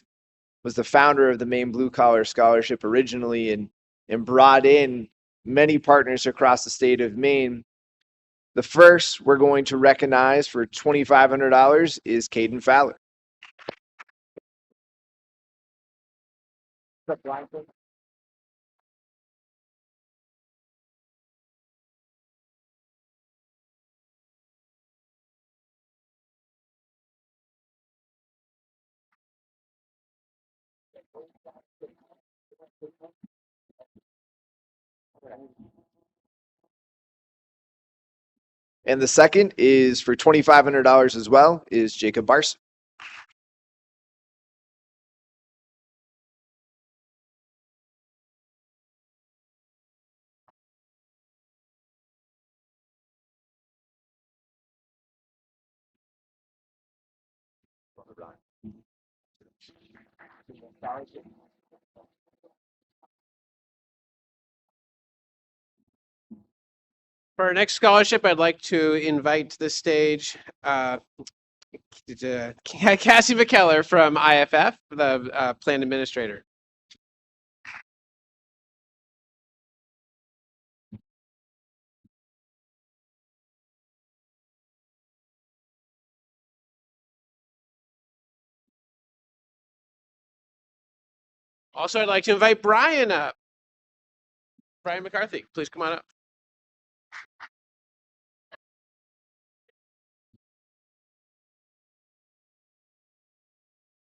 was the founder of the Maine Blue Collar Scholarship originally in and brought in many partners across the state of Maine. The first we're going to recognize for $2,500 is Caden Fowler. And the second is for $2,500 as well, is Jacob Barson. For our next scholarship, I'd like to invite to the stage Cassie McKellar from IFF, the plan administrator. Also, I'd like to invite Brian up. Brian McCarthy, please come on up.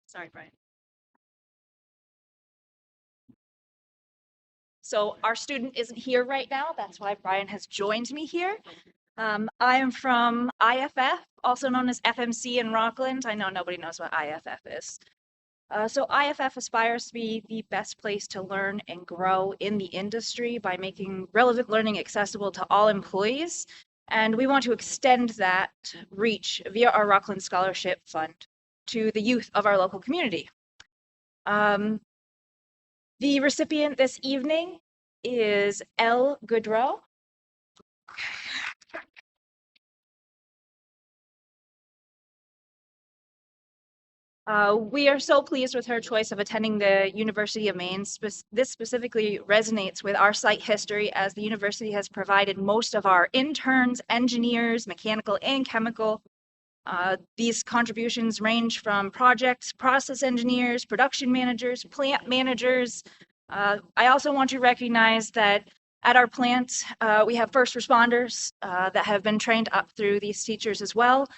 Sorry, Brian. So our student isn't here right now. That's why Brian has joined me here. I am from IFF, also known as FMC in Rockland. I know nobody knows what IFF is. So IFF aspires to be the best place to learn and grow in the industry by making relevant learning accessible to all employees. And we want to extend that reach via our Rockland Scholarship Fund to the youth of our local community. The recipient this evening is Elle Goodrow. We are so pleased with her choice of attending the University of Maine. This specifically resonates with our site history, as the university has provided most of our interns, engineers, mechanical and chemical. These contributions range from projects, process engineers, production managers, plant managers. I also want to recognize that at our plant, we have first responders that have been trained up through these teachers as well.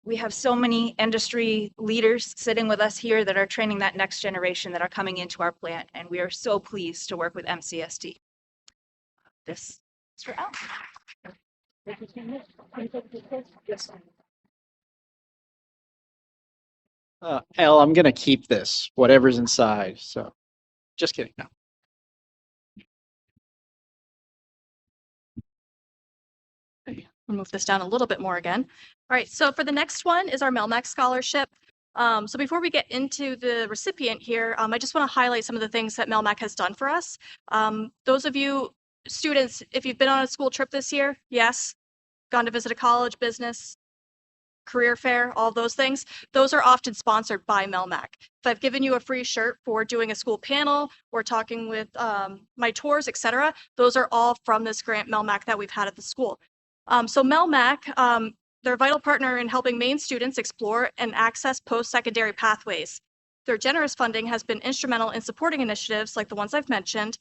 We have so many industry leaders sitting with us here that are training that next generation that are coming into our plant, and we are so pleased to work with MCST. This is for Al. Elle, I'm gonna keep this, whatever's inside. So, just kidding. No. We'll move this down a little bit more again. All right, so for the next one is our MELMAC scholarship. So before we get into the recipient here, I just want to highlight some of the things that MELMAC has done for us. Those of you students, if you've been on a school trip this year, yes, gone to visit a college, business, career fair, all those things, those are often sponsored by MELMAC. If I've given you a free shirt for doing a school panel or talking with my tours, etc., those are all from this grant MELMAC that we've had at the school. So MELMAC, they're a vital partner in helping Maine students explore and access post-secondary pathways. Their generous funding has been instrumental in supporting initiatives like the ones I've mentioned,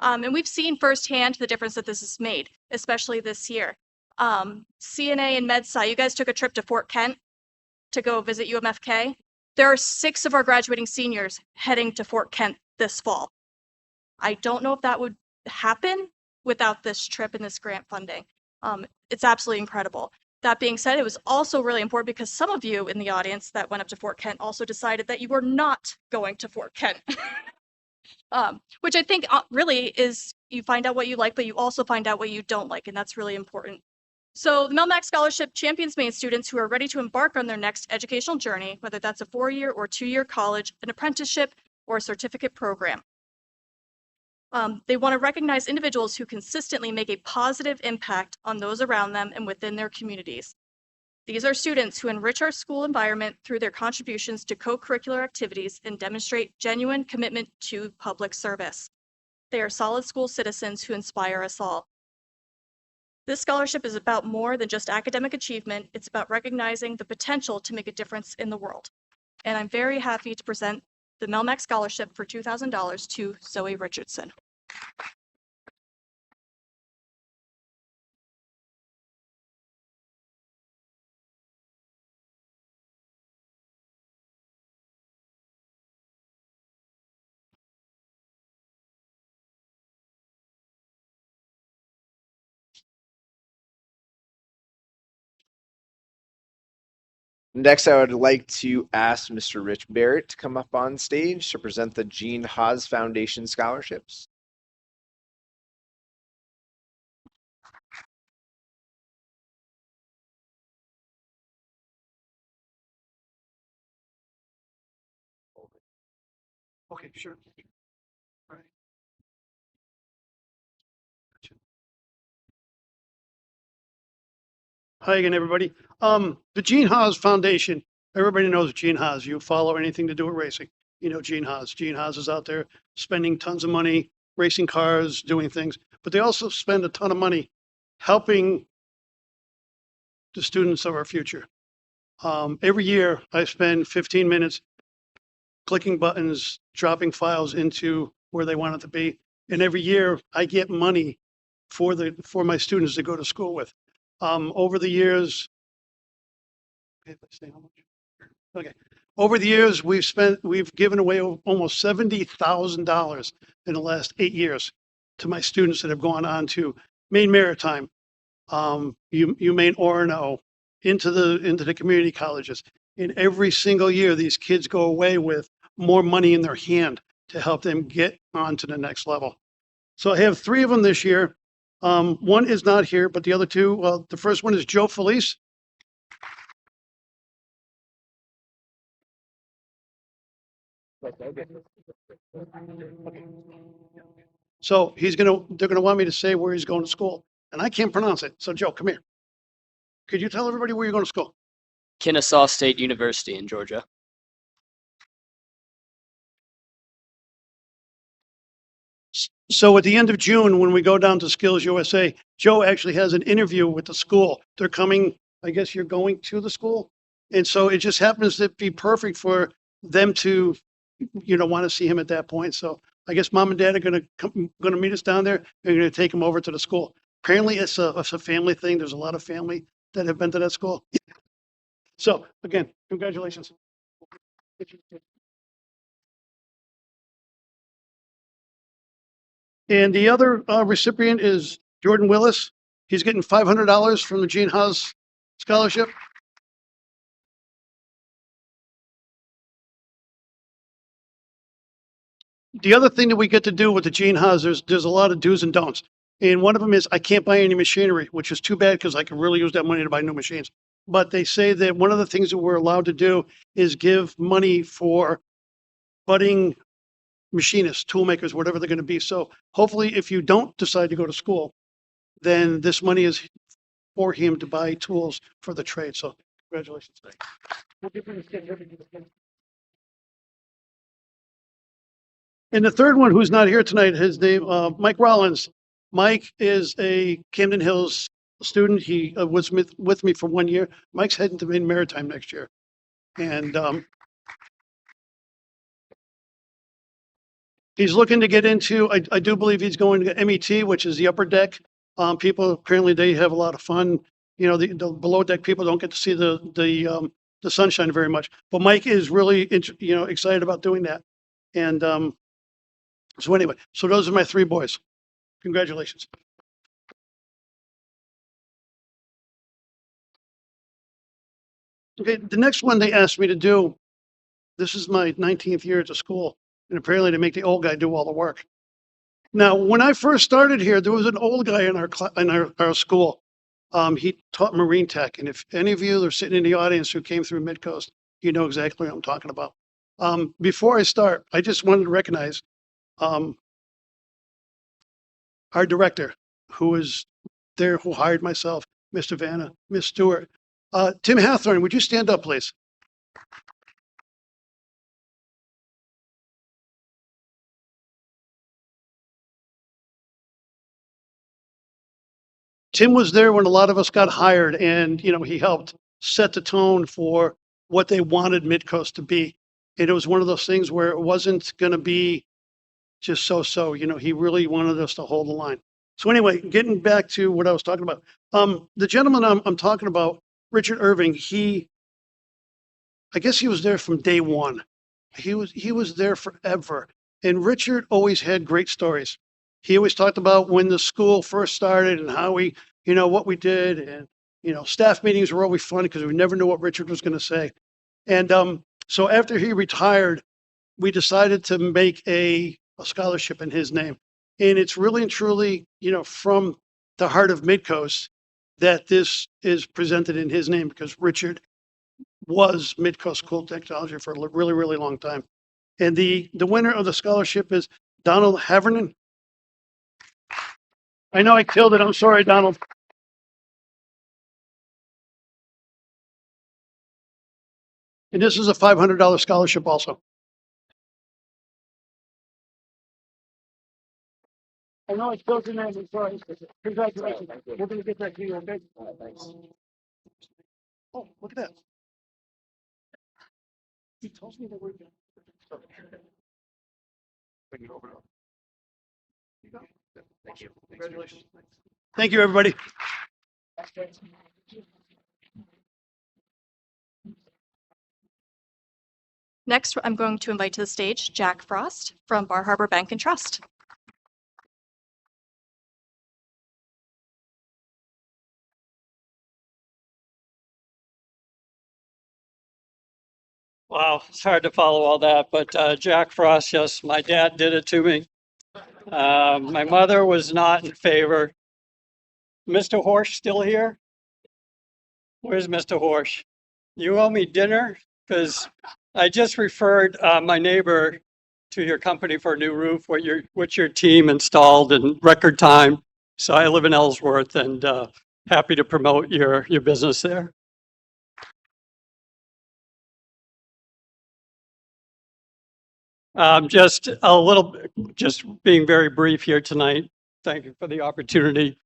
and we've seen firsthand the difference that this has made, especially this year. CNA and MedSci, you guys took a trip to Fort Kent to go visit UMFK. There are 6 of our graduating seniors heading to Fort Kent this fall. I don't know if that would happen without this trip and this grant funding. It's absolutely incredible. That being said, it was also really important because some of you in the audience that went up to Fort Kent also decided that you were not going to Fort Kent. Which I think really is you find out what you like, but you also find out what you don't like, and that's really important. So the MELMAC Scholarship champions Maine students who are ready to embark on their next educational journey, whether that's a 4-year or 2-year college, an apprenticeship, or a certificate program. They want to recognize individuals who consistently make a positive impact on those around them and within their communities. These are students who enrich our school environment through their contributions to co-curricular activities and demonstrate genuine commitment to public service. They are solid school citizens who inspire us all. This scholarship is about more than just academic achievement. It's about recognizing the potential to make a difference in the world. And I'm very happy to present the Melmac Scholarship for $2,000 to Zoe Richardson. Next, I would like to ask Mr. Rich Barrett to come up on stage to present the Gene Haas Foundation scholarships. Okay, sure. All right. Hi again, everybody. The Gene Haas Foundation, everybody knows Gene Haas. You follow anything to do with racing. You know Gene Haas. Gene Haas is out there spending tons of money, racing cars, doing things, but they also spend a ton of money helping the students of our future. Every year I spend 15 minutes clicking buttons, dropping files into where they want it to be. And every year I get money for my students to go to school with. Over the years, okay. Over the years, we've given away almost $70,000 in the last 8 years to my students that have gone on to Maine Maritime, UMaine Orono, into the community colleges. And every single year, these kids go away with more money in their hand to help them get on to the next level. So I have 3 of them this year. One is not here, but the other 2, well, the first one is Joe Felice. So they're gonna want me to say where he's going to school, and I can't pronounce it. So Joe, come here. Could you tell everybody where you're going to school? Kennesaw State University in Georgia. So at the end of June, when we go down to Skills USA, Joe actually has an interview with the school. They're coming, I guess you're going to the school. And so it just happens to be perfect for them to, want to see him at that point. So I guess mom and dad are going to meet us down there. They're going to take him over to the school. Apparently it's a family thing. There's a lot of family that have been to that school. So again, congratulations. And the other recipient is Jordan Willis. He's getting $500 from the Gene Haas Scholarship. The other thing that we get to do with the Gene Haas, there's a lot of do's and don'ts. And one of them is I can't buy any machinery, which is too bad because I could really use that money to buy new machines. But they say that one of the things that we're allowed to do is give money for budding machinists, toolmakers, whatever they're going to be. So hopefully if you don't decide to go to school, then this money is for him to buy tools for the trade. So congratulations. And the third one who's not here tonight, his name, Mike Rollins. Mike is a Camden Hills student. He was with me for 1 year. Mike's heading to Maine Maritime next year. And he's looking to get into, I do believe he's going to MET, which is the upper deck. People, apparently they have a lot of fun. The below deck people don't get to see the sunshine very much. But Mike is really, excited about doing that. And so anyway, so those are my 3 boys. Congratulations. Okay, the next one they asked me to do, this is my 19th year at the school, and apparently they make the old guy do all the work. Now, when I first started here, there was an old guy in our school. He taught marine tech, and if any of you are sitting in the audience who came through Midcoast, you know exactly what I'm talking about. Before I start, I just wanted to recognize our director, who is there, who hired myself, Mr. Vanna, Miss Stewart. Tim Hathorn, would you stand up, please? Tim was there when a lot of us got hired and, he helped set the tone for what they wanted Midcoast to be. And it was one of those things where it wasn't going to be just so, he really wanted us to hold the line. So anyway, getting back to what I was talking about, the gentleman I'm talking about, Richard Irving, I guess he was there from day one. He was there forever. And Richard always had great stories. He always talked about when the school first started and how we, what we did. And, staff meetings were always fun because we never knew what Richard was going to say. And so after he retired, we decided to make a scholarship in his name. And it's really and truly, from the heart of Midcoast that this is presented in his name because Richard was Midcoast School of Technology for a really, really long time. And the winner of the scholarship is Donald Havernan. I know I killed it. I'm sorry, Donald. And this is a $500 scholarship also. I know I killed your name. I'm sorry. Congratulations. We're going to get that to you, okay? Oh, look at that. He tells me that we're going to bring it over. You go. Thank you. Congratulations. Thank you, everybody. Next, I'm going to invite to the stage Jack Frost from Bar Harbor Bank and Trust. Wow, it's hard to follow all that, but Jack Frost, yes, my dad did it to me. My mother was not in favor. Mr. Horsch still here? Where's Mr. Horsch? You owe me dinner because I just referred my neighbor to your company for a new roof, what your team installed in record time. So I live in Ellsworth and happy to promote your business there. Just being very brief here tonight. Thank you for the opportunity.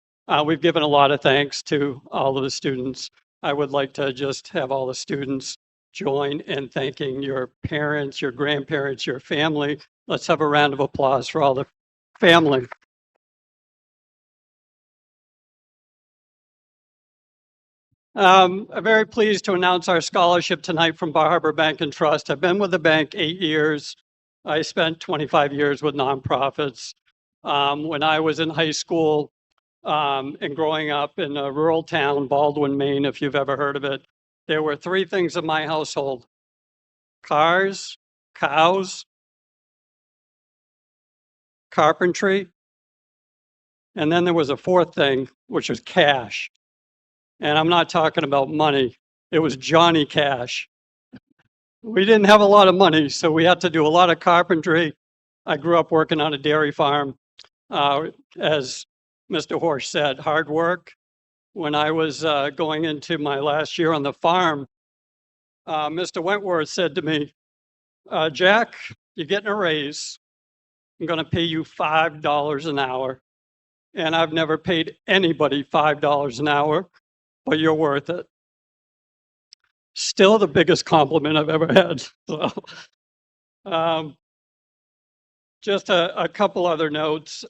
We've given a lot of thanks to all of the students. I would like to just have all the students join in thanking your parents, your grandparents, your family. Let's have a round of applause for all the family. I'm very pleased to announce our scholarship tonight from Bar Harbor Bank and Trust. I've been with the bank 8 years. I spent 25 years with nonprofits. When I was in high school and growing up in a rural town, Baldwin, Maine, if you've ever heard of it, there were 3 things in my household: cars, cows, carpentry, and then there was a 4th thing, which was cash. And I'm not talking about money. It was Johnny Cash. We didn't have a lot of money, so we had to do a lot of carpentry. I grew up working on a dairy farm. As Mr. Horsch said, hard work. When I was going into my last year on the farm, Mr. Wentworth said to me, Jack, you're getting a raise. I'm going to pay you $5 an hour. And I've never paid anybody $5 an hour, but you're worth it. Still the biggest compliment I've ever had. So, just a couple other notes.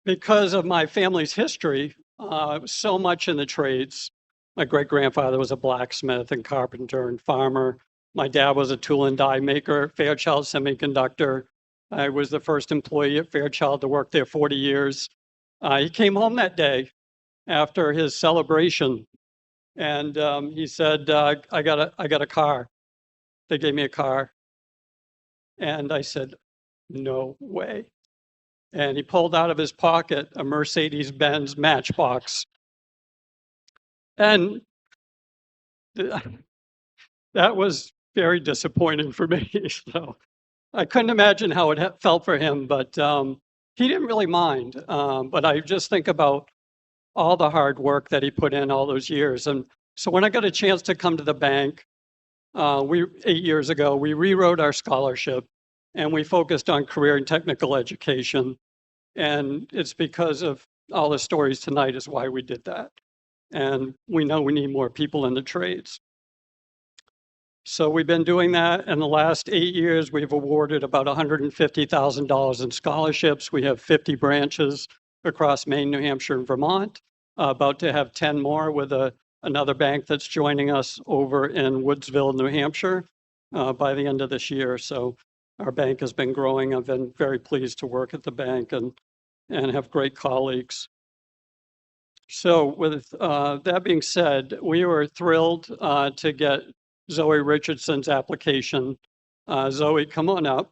Because of my family's history, so much in the trades. My great-grandfather was a blacksmith and carpenter and farmer. My dad was a tool and die maker, Fairchild Semiconductor. I was the first employee at Fairchild to work there 40 years. He came home that day after his celebration, and he said, I got a car. They gave me a car. And I said, no way. And he pulled out of his pocket a Mercedes-Benz Matchbox. And that was very disappointing for me. So I couldn't imagine how it felt for him, but he didn't really mind. But I just think about all the hard work that he put in all those years. And so when I got a chance to come to the bank, 8 years ago, we rewrote our scholarship and we focused on career and technical education. And it's because of all the stories tonight is why we did that. And we know we need more people in the trades. So we've been doing that. In the last 8 years, we've awarded about $150,000 in scholarships. We have 50 branches across Maine, New Hampshire, and Vermont. About to have 10 more with another bank that's joining us over in Woodsville, New Hampshire, by the end of this year. So our bank has been growing. I've been very pleased to work at the bank and have great colleagues. So with that being said, we were thrilled to get Zoe Richardson's application. Zoe, come on up.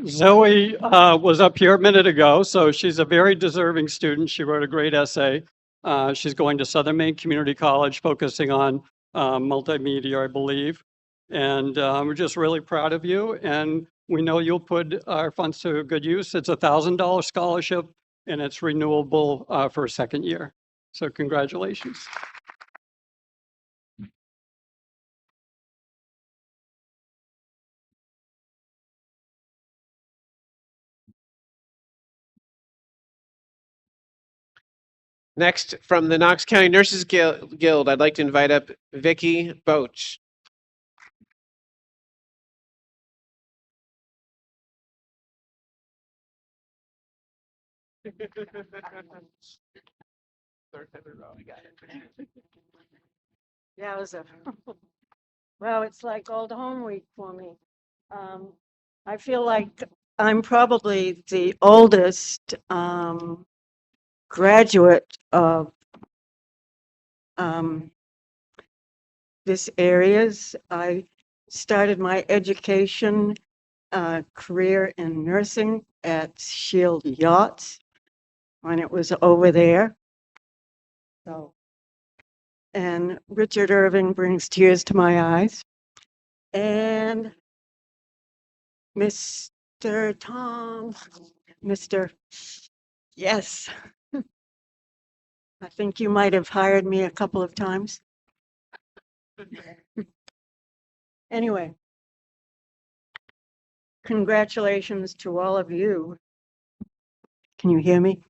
Zoe was up here a minute ago, so she's a very deserving student. She wrote a great essay. She's going to Southern Maine Community College, focusing on multimedia, I believe. And we're just really proud of you. And we know you'll put our funds to good use. It's a $1,000 scholarship, and it's renewable for a second year. So congratulations. Next, from the Knox County Nurses Guild, I'd like to invite up Vicky Boach. Yeah, it was well, it's like old home week for me. I feel like I'm probably the oldest graduate of this areas. I started my education career in nursing at Shield Yachts when it was over there. So, and Richard Irving brings tears to my eyes. And Mr. Tom, yes. I think you might have hired me a couple of times. Anyway, congratulations to all of you. Can you hear me?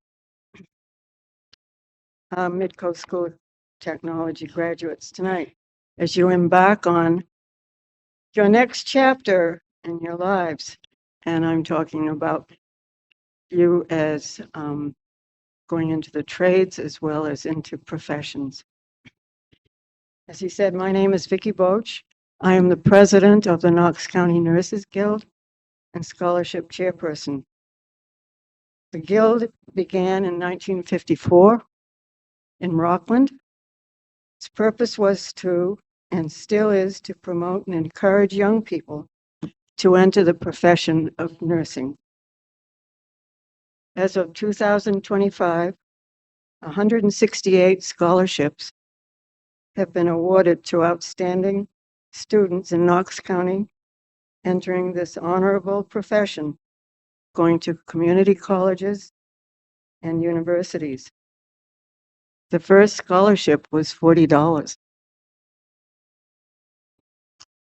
Midcoast School of Technology graduates tonight, as you embark on your next chapter in your lives. And I'm talking about you as going into the trades as well as into professions. As he said, my name is Vicky Boach. I am the president of the Knox County Nurses Guild and scholarship chairperson. The Guild began in 1954 in Rockland. Its purpose was to, and still is, to promote and encourage young people to enter the profession of nursing. As of 2025, 168 scholarships have been awarded to outstanding students in Knox County entering this honorable profession, going to community colleges and universities. The first scholarship was $40.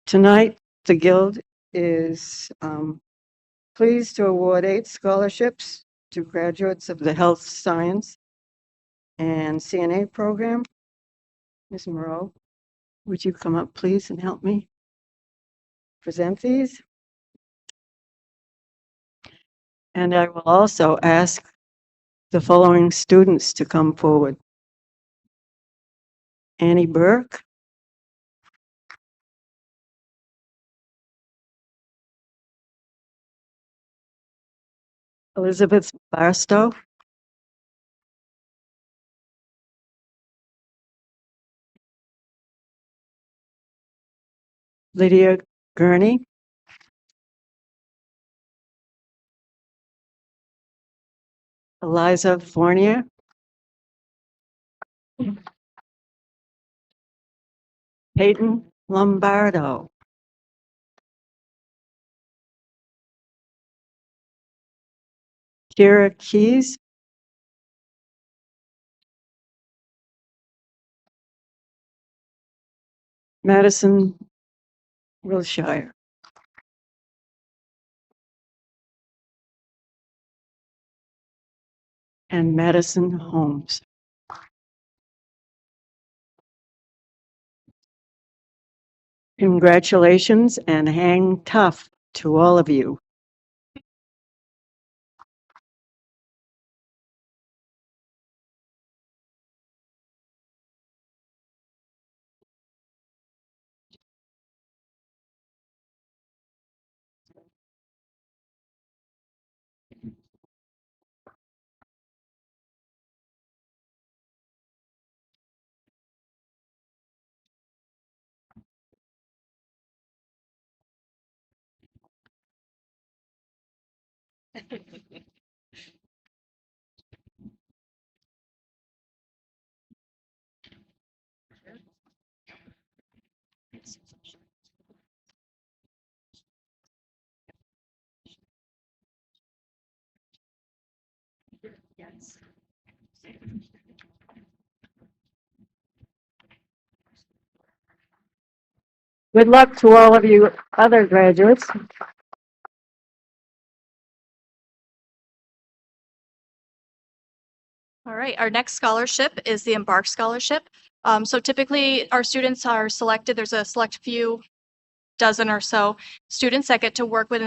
Tonight, the Guild is pleased to award 8 scholarships to graduates of the Health Science and CNA program. Ms. Moreau, would you come up, please, and help me present these? And I will also ask the following students to come forward. Annie Burke, Elizabeth Barstow, Lydia Gurney, Eliza Fournier, Peyton Lombardo, Kira Keys, Madison Wilshire. And Madison Holmes. Congratulations and hang tough to all of you. Good luck to all of you other graduates. All right, our next scholarship is the Embark Scholarship. So typically our students are selected, there's a select few dozen or so students that get to work with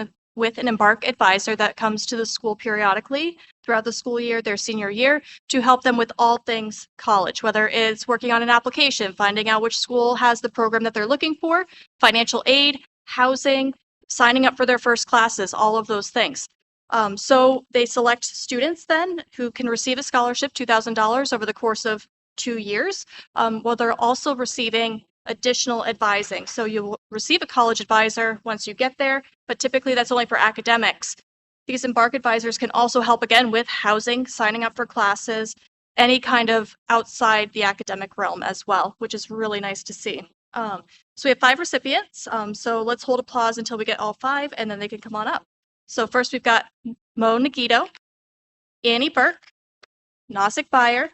an Embark advisor that comes to the school periodically throughout the school year, their senior year, to help them with all things college, whether it's working on an application, finding out which school has the program that they're looking for, financial aid, housing, signing up for their first classes, all of those things. So they select students then who can receive a scholarship, $2,000 over the course of 2 years, while they're also receiving additional advising. So you'll receive a college advisor once you get there, but typically that's only for academics. These Embark advisors can also help again with housing, signing up for classes, any kind of outside the academic realm as well, which is really nice to see. So we have 5 recipients. So let's hold applause until we get all 5 and then they can come on up. So first we've got Mo Nagito, Annie Burke, Nasik Bayer,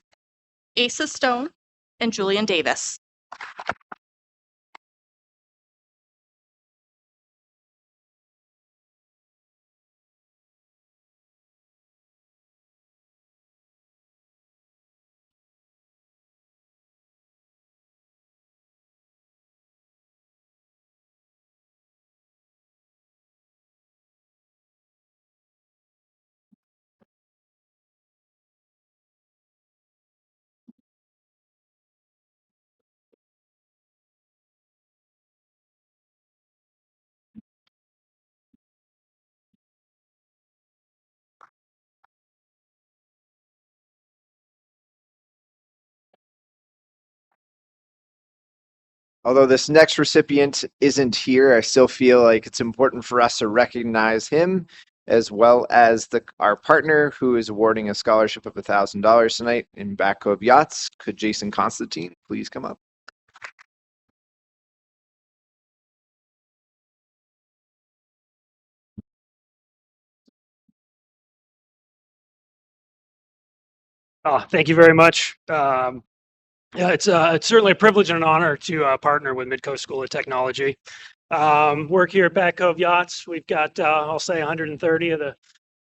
Asa Stone, and Julian Davis. Although this next recipient isn't here, I still feel like it's important for us to recognize him as well as our partner who is awarding a scholarship of $1,000 tonight in Back Cove Yachts. Could Jason Constantine please come up? Thank you very much. Yeah, it's certainly a privilege and an honor to partner with Midcoast School of Technology. Work here at Back Cove Yachts. We've got, I'll say, 130 of the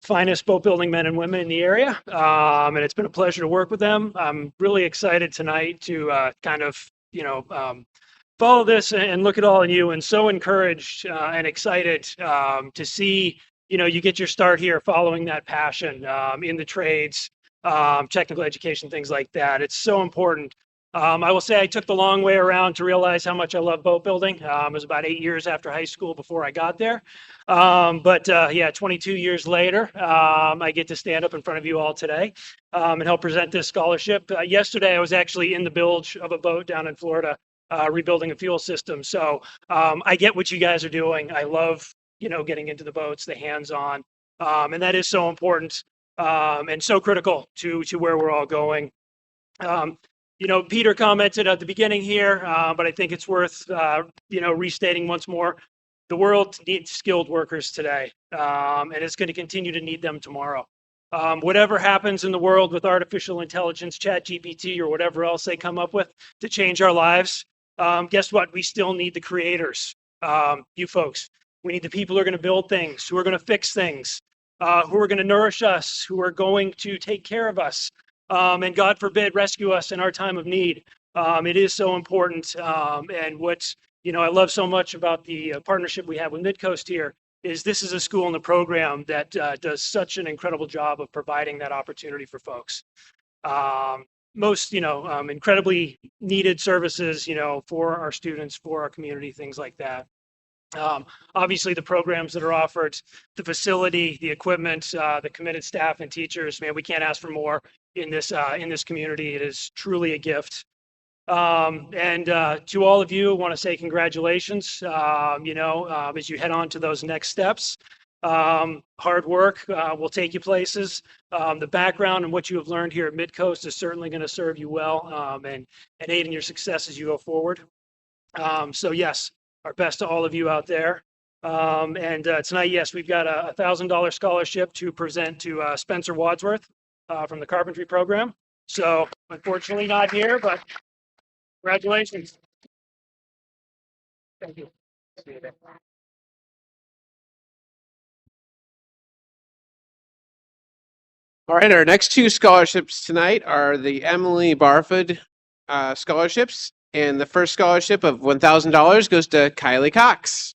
finest boat building men and women in the area, and it's been a pleasure to work with them. I'm really excited tonight to kind of, follow this and look at all of you, and so encouraged and excited to see, you get your start here following that passion in the trades, technical education, things like that. It's so important. I will say I took the long way around to realize how much I love boat building. It was about 8 years after high school before I got there. Yeah, 22 years later, I get to stand up in front of you all today and help present this scholarship. Yesterday, I was actually in the bilge of a boat down in Florida, rebuilding a fuel system. So I get what you guys are doing. I love, getting into the boats, the hands-on, and that is so important and so critical to where we're all going. Peter commented at the beginning here, but I think it's worth, restating once more. The world needs skilled workers today, and it's going to continue to need them tomorrow. Whatever happens in the world with artificial intelligence, ChatGPT, or whatever else they come up with to change our lives, guess what? We still need the creators. You folks. We need the people who are going to build things, who are going to fix things, who are going to nourish us, who are going to take care of us, and God forbid, rescue us in our time of need. It is so important. And what's, I love so much about the partnership we have with Midcoast here is this is a school and a program that does such an incredible job of providing that opportunity for folks. Most, incredibly needed services, for our students, for our community, things like that. Obviously, the programs that are offered, the facility, the equipment, the committed staff and teachers, man, we can't ask for more in this community. It is truly a gift. And to all of you, I want to say congratulations. As you head on to those next steps, hard work will take you places. The background and what you have learned here at Midcoast is certainly going to serve you well and aid in your success as you go forward. So yes, our best to all of you out there. And tonight, yes, we've got a $1,000 scholarship to present to Spencer Wadsworth from the carpentry program. So unfortunately not here, but congratulations. Thank you. All right, our next two scholarships tonight are the Emily Barfoot scholarships. And the first scholarship of $1,000 goes to Kylie Cox.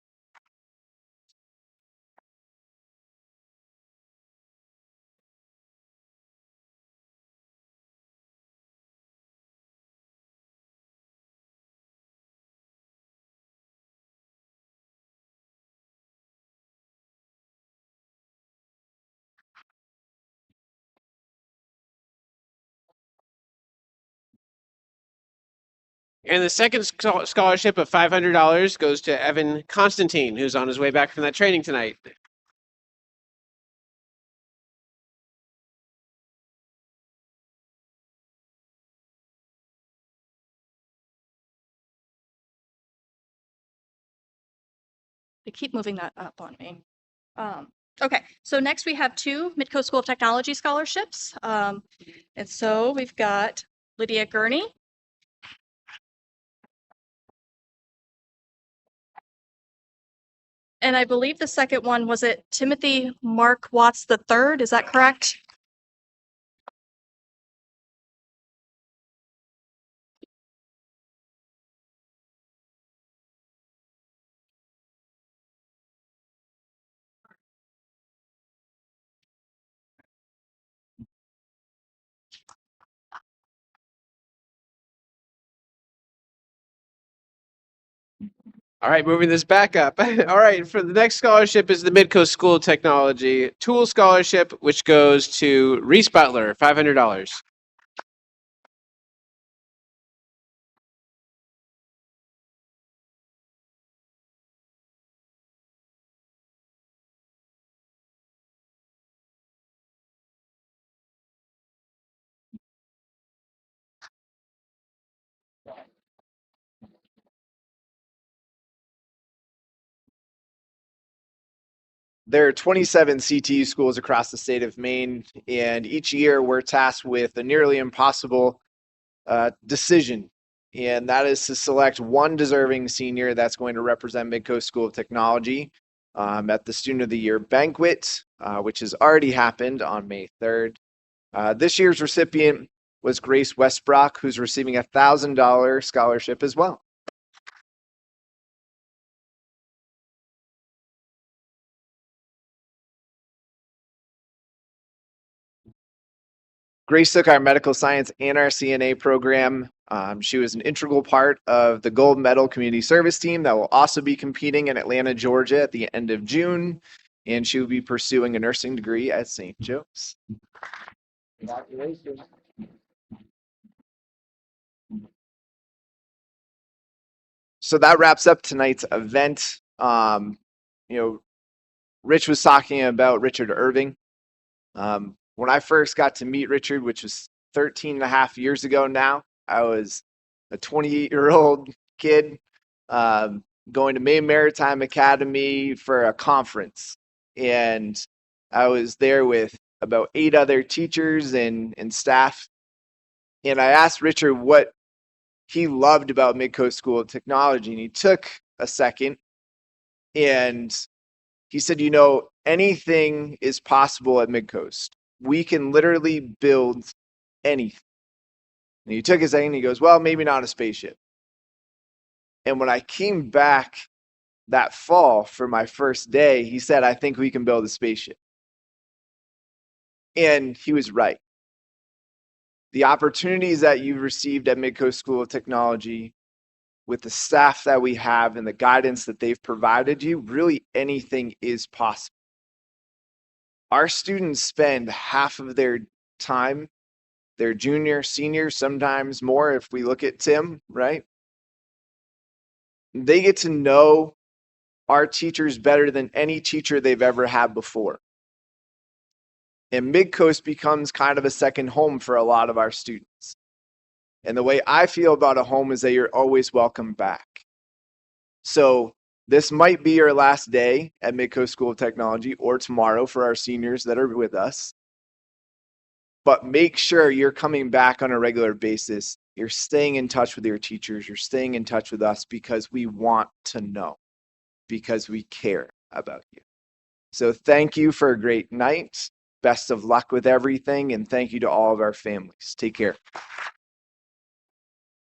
And the second scholarship of $500 goes to Evan Constantine, who's on his way back from that training tonight. They keep moving that up on me. Okay, so next we have two Midcoast School of Technology scholarships. And so we've got Lydia Gurney. And I believe the second one was it Timothy Mark Watts III, is that correct? All right, moving this back up. All right, for the next scholarship is the Midcoast School of Technology Tool Scholarship, which goes to Reese Butler, $500. There are 27 CTU schools across the state of Maine, and each year we're tasked with a nearly impossible decision, and that is to select one deserving senior that's going to represent Midcoast School of Technology at the Student of the Year banquet, which has already happened on May 3rd. This year's recipient was Grace Westbrook, who's receiving a $1,000 scholarship as well. Grace took our medical science and our CNA program. She was an integral part of the gold medal community service team that will also be competing in Atlanta, Georgia at the end of June. And she will be pursuing a nursing degree at St. Joe's. Congratulations. So that wraps up tonight's event. Rich was talking about Richard Irving. When I first got to meet Richard, which was 13 and a half years ago now, I was a 28-year-old kid going to Maine Maritime Academy for a conference. And I was there with about 8 other teachers and staff. And I asked Richard what he loved about Midcoast School of Technology. And he took a second And he said, anything is possible at Midcoast. We can literally build anything. And he took his thing and he goes, well, maybe not a spaceship. And when I came back that fall for my first day, he said, I think we can build a spaceship. And he was right. The opportunities that you've received at Midcoast School of Technology, with the staff that we have and the guidance that they've provided you, really anything is possible. Our students spend half of their time, their junior, senior, sometimes more if we look at Tim, right? They get to know our teachers better than any teacher they've ever had before. And Midcoast becomes kind of a second home for a lot of our students. And the way I feel about a home is that you're always welcome back. So this might be your last day at Midcoast School of Technology, or tomorrow for our seniors that are with us. But make sure you're coming back on a regular basis. You're staying in touch with your teachers. You're staying in touch with us because we want to know, because we care about you. So thank you for a great night. Best of luck with everything. And thank you to all of our families. Take care.